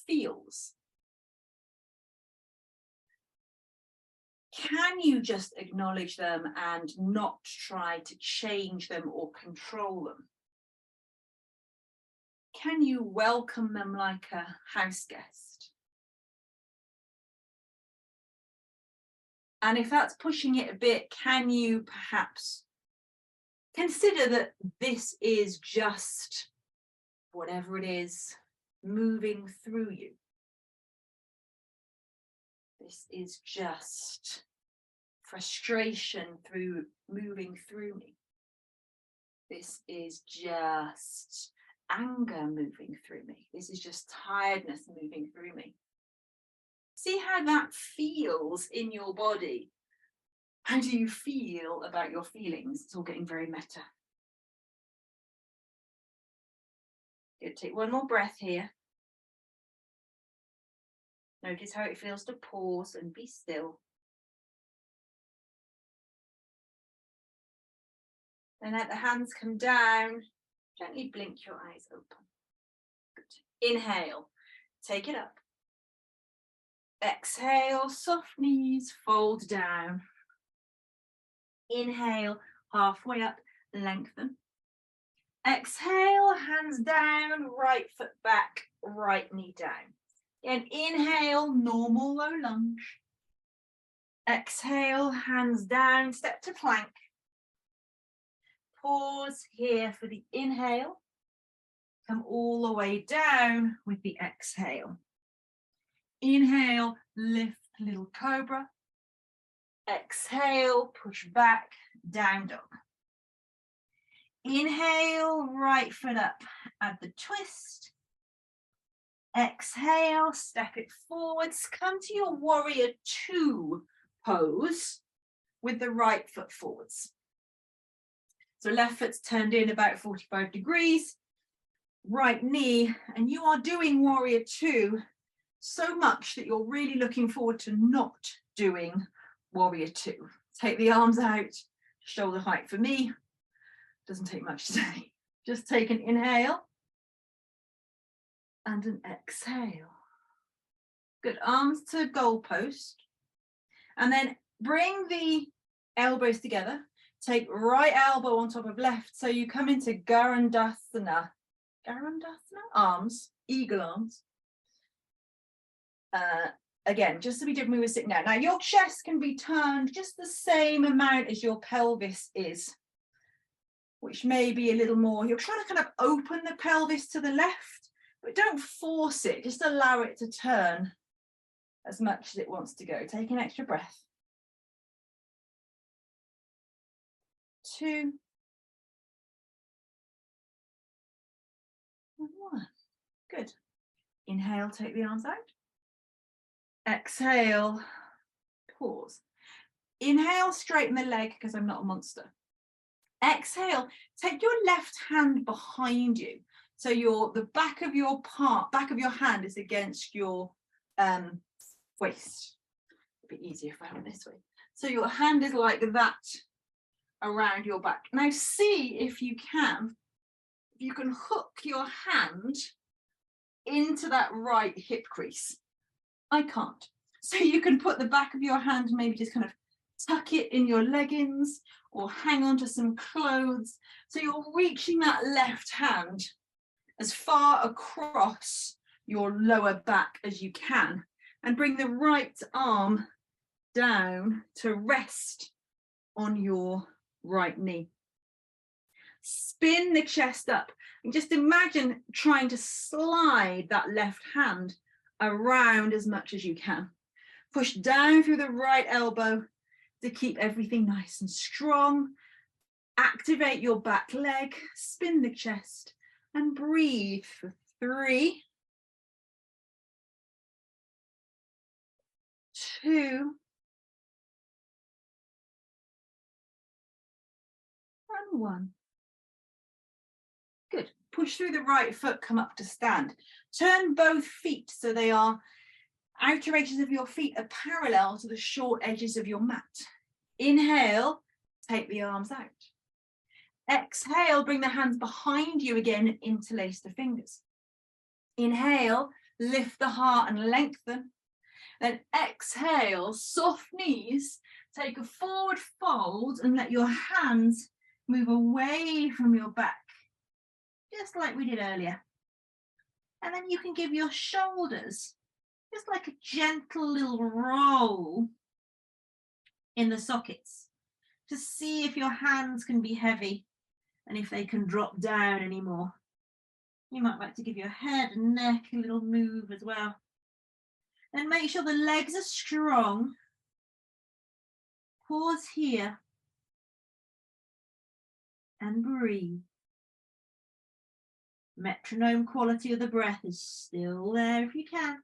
Speaker 1: feels. Can you just acknowledge them and not try to change them or control them? Can you welcome them like a house guest? And if that's pushing it a bit, can you perhaps consider that this is just whatever it is moving through you? This is just frustration moving through me. This is just anger moving through me. This is just tiredness moving through me. See how that feels in your body. How do you feel about your feelings? It's all getting very meta. Good. Take one more breath here. Notice how it feels to pause and be still. Then let the hands come down. Gently blink your eyes open. Good. Inhale. Take it up. Exhale, soft knees, fold down. Inhale, halfway up, lengthen. Exhale, hands down, right foot back, right knee down. And inhale, normal low lunge. Exhale, hands down, step to plank. Pause here for the inhale. Come all the way down with the exhale. Inhale, lift little cobra. Exhale, push back, down dog. Inhale, right foot up, add the twist. Exhale, step it forwards. Come to your warrior two pose with the right foot forwards. So left foot's turned in about 45 degrees, right knee, and you are doing warrior two so much that you're really looking forward to not doing warrior two. Take the arms out, shoulder height for me. Doesn't take much today. Just take an inhale and an exhale. Good. Arms to goalpost. And then bring the elbows together. Take right elbow on top of left. So you come into Garandasana. Garandasana? Arms. Eagle arms. Again, just as we did when we were sitting down. Now your chest can be turned just the same amount as your pelvis is, which may be a little more. You're trying to kind of open the pelvis to the left, but don't force it. Just allow it to turn as much as it wants to go. Take an extra breath. 2 and 1. Good. Inhale, take the arms out. Exhale, pause. Inhale, straighten the leg because I'm not a monster. Exhale, take your left hand behind you. So the back of your hand is against your waist. It'd be easier if I went this way. So your hand is like that around your back. Now see if you can hook your hand into that right hip crease. I can't. So you can put the back of your hand, maybe just kind of tuck it in your leggings or hang on to some clothes. So you're reaching that left hand as far across your lower back as you can, and bring the right arm down to rest on your right knee. Spin the chest up and just imagine trying to slide that left hand around as much as you can. Push down through the right elbow to keep everything nice and strong. Activate your back leg, spin the chest, and breathe for 3, 2, and 1. Good. Push through the right foot, come up to stand. Turn both feet so they are outer edges of your feet are parallel to the short edges of your mat. Inhale, take the arms out. Exhale, bring the hands behind you again and interlace the fingers. Inhale, lift the heart and lengthen. Then exhale, soft knees, take a forward fold and let your hands move away from your back, just like we did earlier. And then you can give your shoulders just like a gentle little roll in the sockets to see if your hands can be heavy and if they can drop down anymore. You might like to give your head and neck a little move as well. And make sure the legs are strong. Pause here and breathe. Metronome quality of the breath is still there if you can.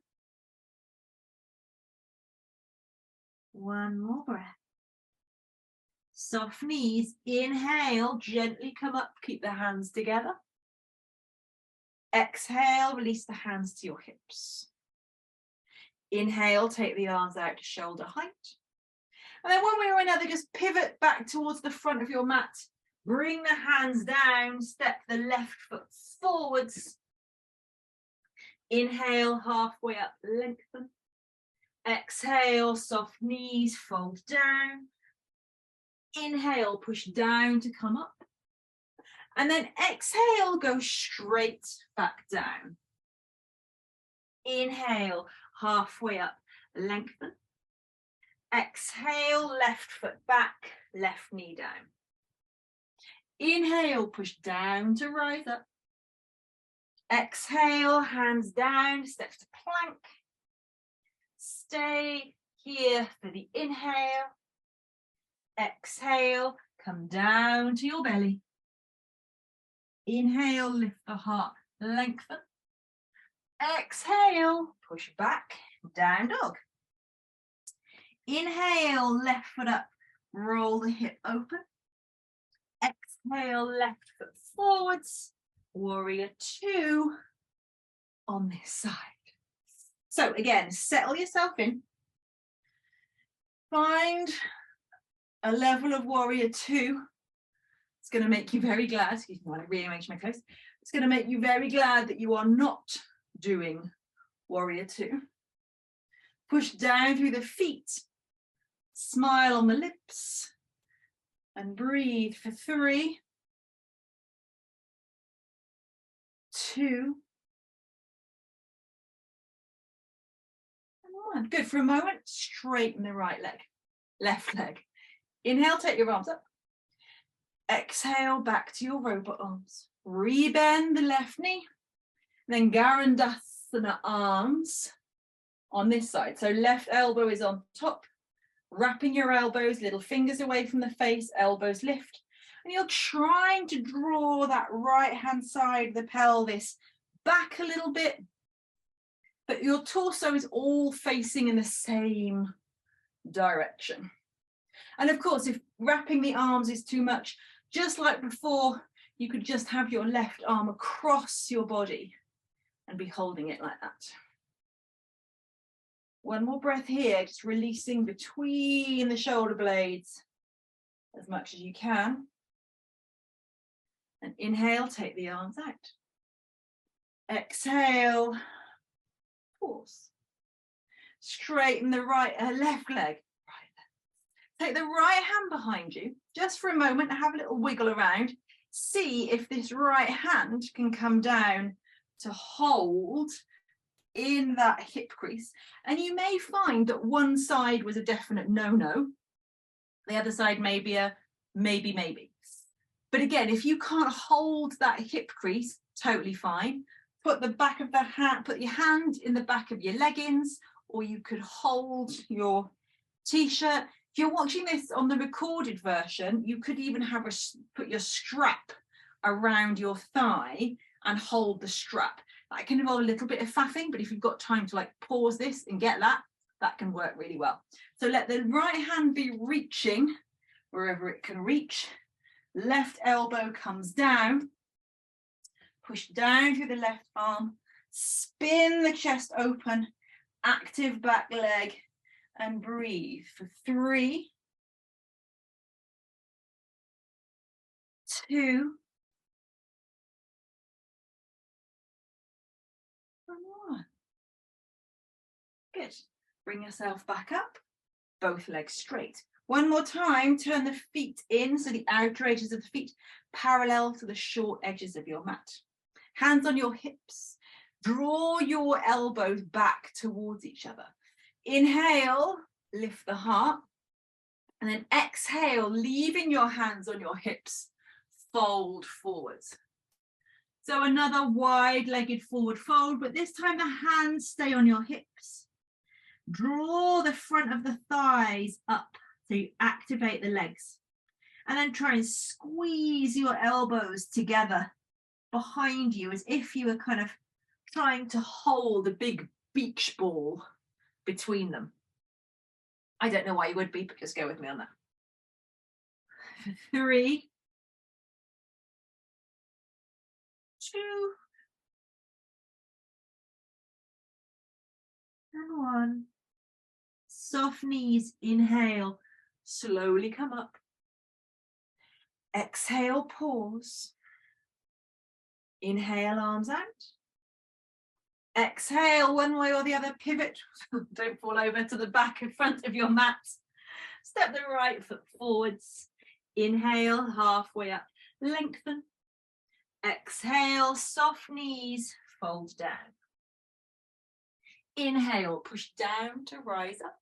Speaker 1: One more breath. Soft knees, inhale, gently come up, keep the hands together. Exhale, release the hands to your hips. Inhale, take the arms out to shoulder height. And then one way or another, just pivot back towards the front of your mat. Bring the hands down, step the left foot forwards. Inhale, halfway up, lengthen. Exhale, soft knees, fold down. Inhale, push down to come up. And then exhale, go straight back down. Inhale, halfway up, lengthen. Exhale, left foot back, left knee down. Inhale, push down to rise up. Exhale, hands down, steps to plank. Stay here for the inhale. Exhale, come down to your belly. Inhale, lift the heart, lengthen. Exhale, push back, down dog. Inhale, left foot up, roll the hip open. Exhale, left foot forwards, warrior 2 on this side. So again, settle yourself in. Find a level of warrior 2. It's going to make you very glad. Excuse me, I want to rearrange my clothes. It's going to make you very glad that you are not doing warrior 2. Push down through the feet. Smile on the lips. And breathe for 3, 2, and 1. Good. For a moment, straighten the right leg, left leg. Inhale, take your arms up. Exhale, back to your robot arms. Rebend the left knee. Then Garandasana arms on this side. So left elbow is on top. Wrapping your elbows, little fingers away from the face, elbows lift. And you're trying to draw that right hand side of the pelvis back a little bit. But your torso is all facing in the same direction. And of course, if wrapping the arms is too much, just like before, you could just have your left arm across your body and be holding it like that. One more breath here, just releasing between the shoulder blades as much as you can. And inhale, take the arms out. Exhale, pause. Straighten the left leg. Take the right hand behind you, just for a moment, have a little wiggle around. See if this right hand can come down to hold in that hip crease. And you may find that one side was a definite no-no. The other side may be a maybe. But again, if you can't hold that hip crease, totally fine. Put the back of the hand, put your hand in the back of your leggings, or you could hold your t-shirt. If you're watching this on the recorded version, you could even have put your strap around your thigh and hold the strap. That can involve a little bit of faffing, but if you've got time to like pause this and get that, that can work really well. So let the right hand be reaching wherever it can reach. Left elbow comes down. Push down through the left arm. Spin the chest open. Active back leg. And breathe for 3, 2, 1. Good. Bring yourself back up. Both legs straight. One more time, turn the feet in so the outer edges of the feet parallel to the short edges of your mat. Hands on your hips. Draw your elbows back towards each other. Inhale, lift the heart. And then exhale, leaving your hands on your hips, fold forwards. So another wide-legged forward fold, but this time the hands stay on your hips. Draw the front of the thighs up so you activate the legs. And then try and squeeze your elbows together behind you as if you were kind of trying to hold a big beach ball between them. I don't know why you would be, but just go with me on that. 3, 2, and 1. Soft knees, inhale, slowly come up. Exhale, pause. Inhale, arms out. Exhale, one way or the other, pivot. Don't fall over to the back and front of your mat. Step the right foot forwards. Inhale, halfway up, lengthen. Exhale, soft knees, fold down. Inhale, push down to rise up.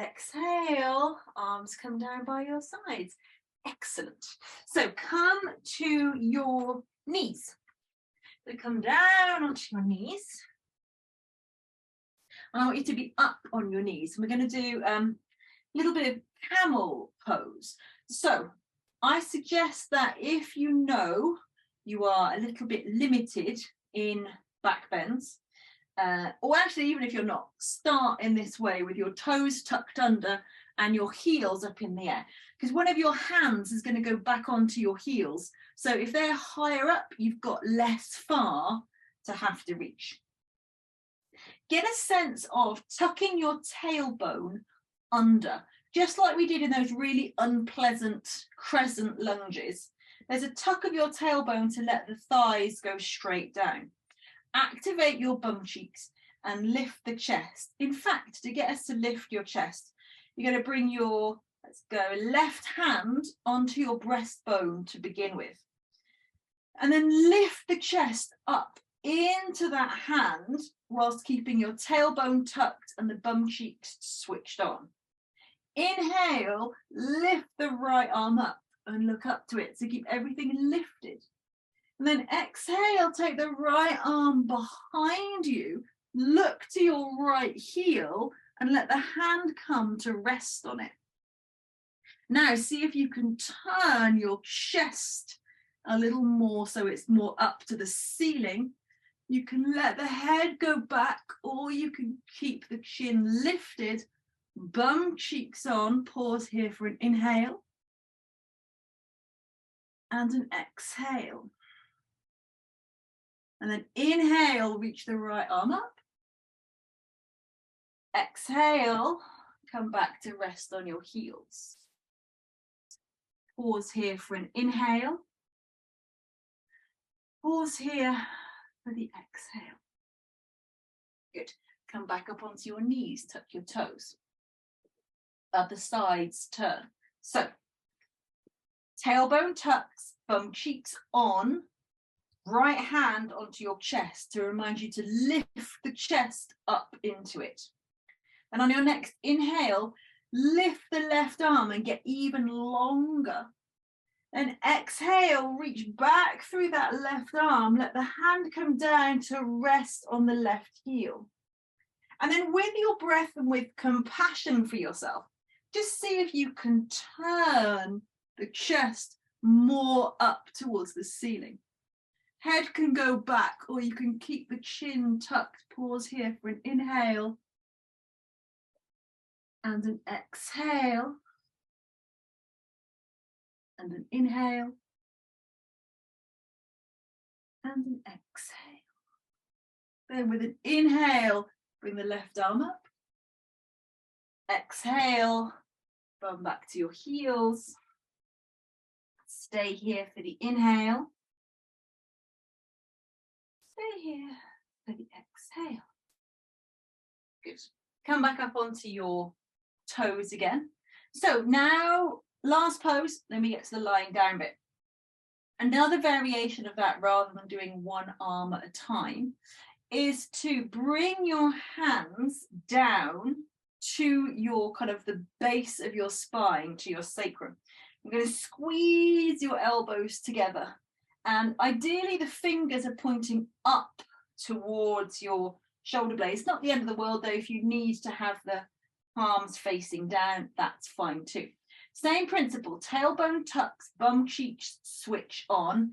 Speaker 1: Exhale, arms come down by your sides. Excellent. So come to your knees. So come down onto your knees. And I want you to be up on your knees. We're going to do a little bit of camel pose. So I suggest that if you know you are a little bit limited in back bends, or actually even if you're not, start in this way with your toes tucked under and your heels up in the air, because one of your hands is going to go back onto your heels. So if they're higher up, you've got less far to have to reach. Get a sense of tucking your tailbone under, just like we did in those really unpleasant crescent lunges. There's a tuck of your tailbone to let the thighs go straight down. Activate your bum cheeks and lift the chest. In fact, to get us to lift your chest, you're going to bring your, let's go, left hand onto your breastbone to begin with. And then lift the chest up into that hand whilst keeping your tailbone tucked and the bum cheeks switched on. Inhale, lift the right arm up and look up to it. So keep everything lifted. And then exhale, take the right arm behind you, look to your right heel and let the hand come to rest on it. Now see if you can turn your chest a little more so it's more up to the ceiling. You can let the head go back or you can keep the chin lifted, bum cheeks on. Pause here for an inhale and an exhale. And then inhale, reach the right arm up. Exhale, come back to rest on your heels. Pause here for an inhale. Pause here for the exhale. Good. Come back up onto your knees, tuck your toes. Other sides turn. So, tailbone tucks, bum cheeks on, right hand onto your chest to remind you to lift the chest up into it. And on your next inhale, lift the left arm and get even longer. Then exhale, reach back through that left arm. Let the hand come down to rest on the left heel. And then with your breath and with compassion for yourself, just see if you can turn the chest more up towards the ceiling. Head can go back, or you can keep the chin tucked. Pause here for an inhale and an exhale. And an inhale and an exhale. Then with an inhale, bring the left arm up. Exhale, bum back to your heels. Stay here for the inhale. Stay here for the exhale. Good. Come back up onto your toes again. So now, last pose, then we get to the lying down bit. Another variation of that, rather than doing one arm at a time, is to bring your hands down to your kind of the base of your spine, to your sacrum. You're going to squeeze your elbows together, and ideally the fingers are pointing up towards your shoulder blades. It's not the end of the world though. If you need to have the palms facing down, that's fine too. Same principle, tailbone tucks, bum cheeks switch on,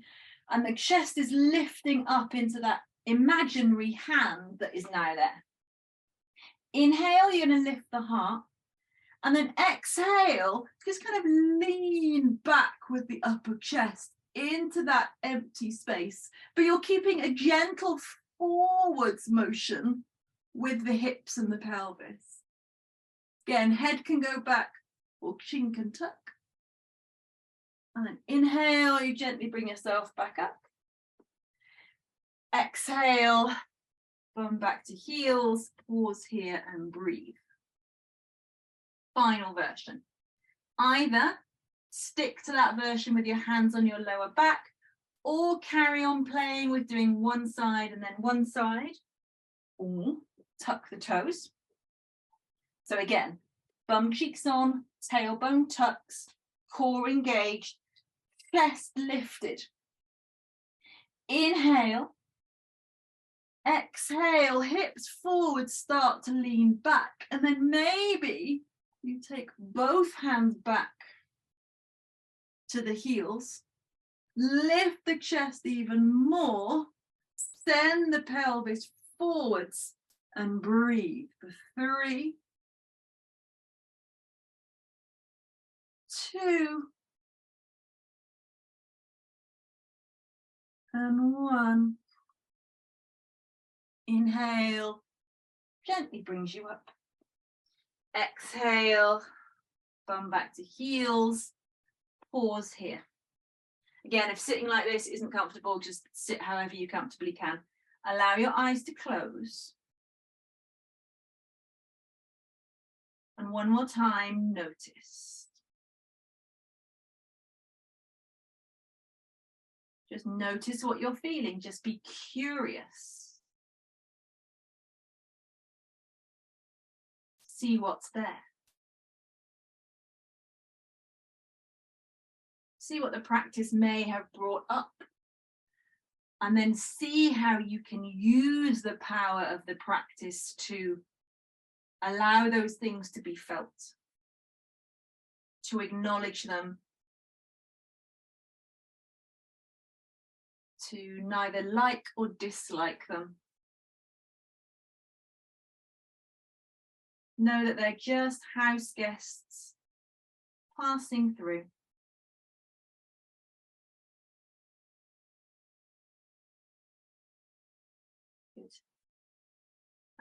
Speaker 1: and the chest is lifting up into that imaginary hand that is now there. Inhale, you're going to lift the heart, and then exhale, just kind of lean back with the upper chest into that empty space, but you're keeping a gentle forwards motion with the hips and the pelvis. Again, head can go back, or chin can tuck. And then inhale, you gently bring yourself back up. Exhale, bum back to heels, pause here and breathe. Final version. Either stick to that version with your hands on your lower back, or carry on playing with doing one side and then one side, or tuck the toes. So again, bum cheeks on, tailbone tucks, core engaged, chest lifted. Inhale, exhale, hips forward, start to lean back, and then maybe you take both hands back to the heels, lift the chest even more, send the pelvis forwards and breathe for 3, 2, and 1. Inhale, gently brings you up. Exhale, bum back to heels, pause here. Again, if sitting like this isn't comfortable, just sit however you comfortably can. Allow your eyes to close. And one more time, notice. Just notice what you're feeling. Just be curious. See what's there. See what the practice may have brought up. And then see how you can use the power of the practice to allow those things to be felt, to acknowledge them, to neither like or dislike them. Know that they're just house guests passing through. Good.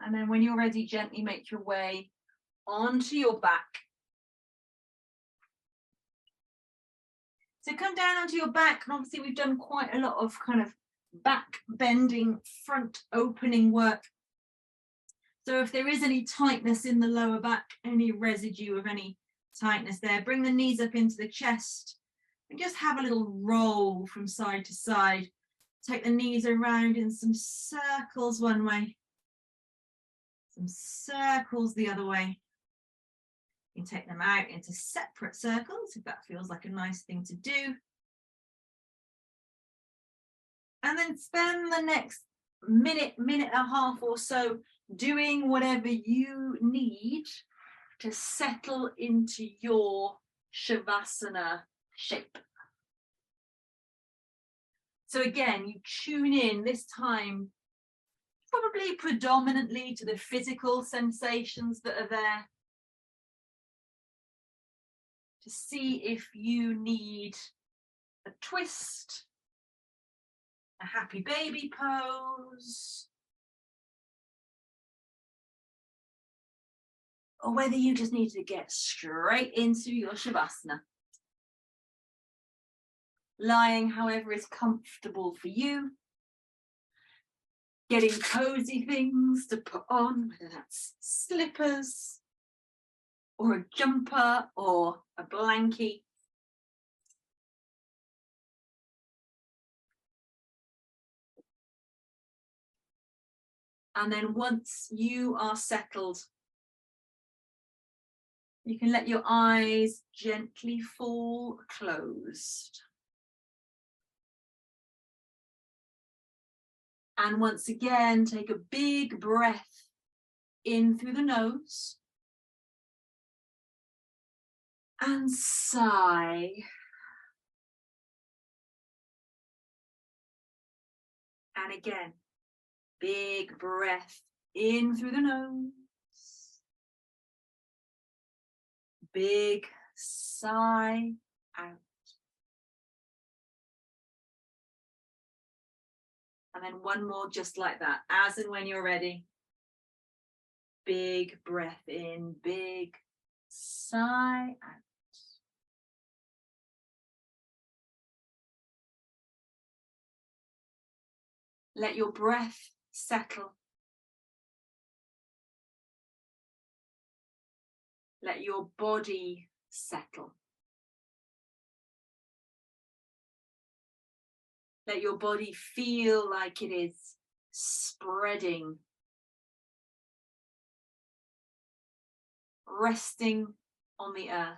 Speaker 1: And then when you're ready, gently make your way onto your back. So come down onto your back, and obviously we've done quite a lot of kind of back bending, front opening work. So if there is any tightness in the lower back, any residue of any tightness there, bring the knees up into the chest and just have a little roll from side to side. Take the knees around in some circles one way, some circles the other way. You can take them out into separate circles if that feels like a nice thing to do. And then spend the next minute, minute and a half or so doing whatever you need to settle into your Shavasana shape. So again, you tune in this time probably predominantly to the physical sensations that are there, to see if you need a twist, a happy baby pose, or whether you just need to get straight into your Shavasana. Lying however is comfortable for you. Getting cozy things to put on, whether that's slippers or a jumper or a blankie. And then once you are settled, you can let your eyes gently fall closed. And once again, take a big breath in through the nose and sigh. And again, big breath in through the nose. Big sigh out. And then one more just like that, as and when you're ready. Big breath in, big sigh out. Let your breath settle. Let your body settle. Let your body feel like it is spreading, resting on the earth.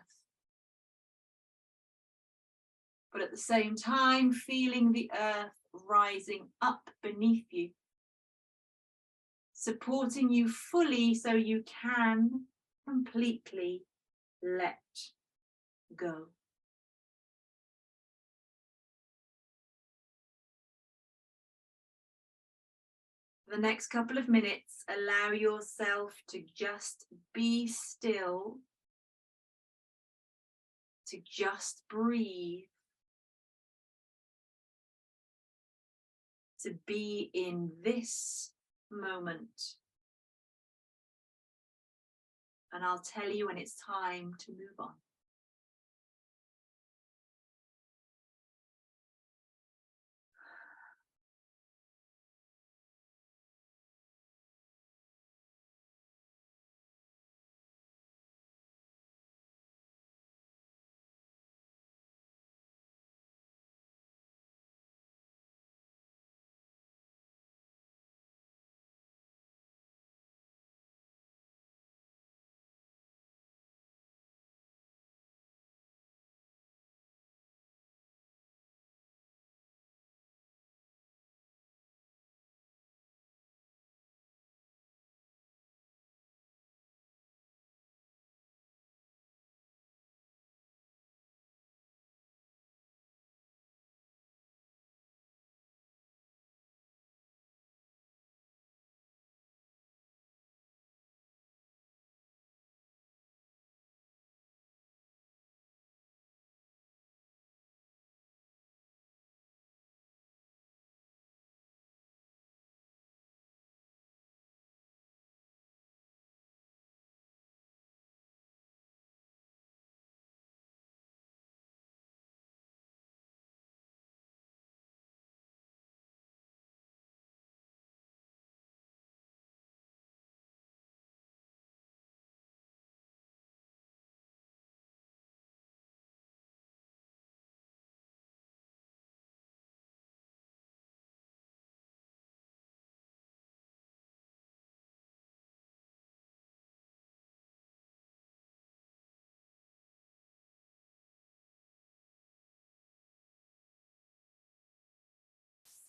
Speaker 1: But at the same time, feeling the earth rising up beneath you, supporting you fully so you can completely let go. For the next couple of minutes, allow yourself to just be still, to just breathe, to be in this moment. And I'll tell you when it's time to move on.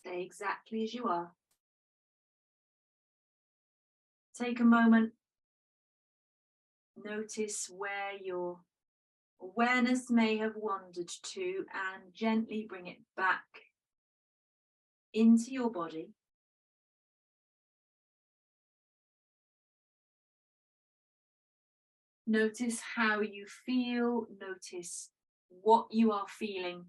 Speaker 1: Stay exactly as you are. Take a moment. Notice where your awareness may have wandered to and gently bring it back into your body. Notice how you feel. Notice what you are feeling.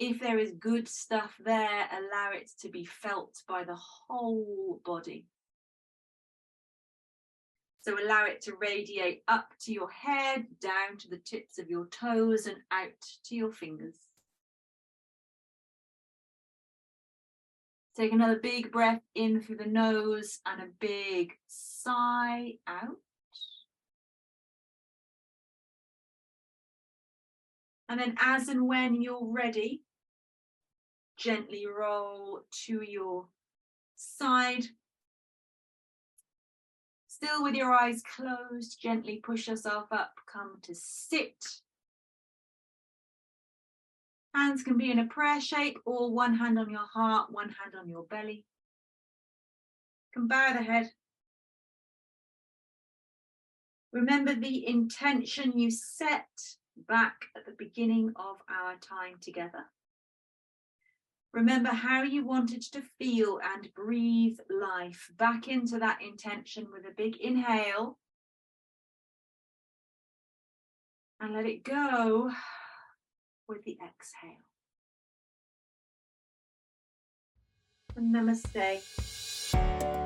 Speaker 1: If there is good stuff there, allow it to be felt by the whole body. So allow it to radiate up to your head, down to the tips of your toes and out to your fingers. Take another big breath in through the nose and a big sigh out. And then as and when you're ready, gently roll to your side. Still with your eyes closed, gently push yourself up, come to sit. Hands can be in a prayer shape or one hand on your heart, one hand on your belly. You can bow the head. Remember the intention you set back at the beginning of our time together. Remember how you wanted to feel and breathe life back into that intention with a big inhale. And let it go with the exhale. And namaste.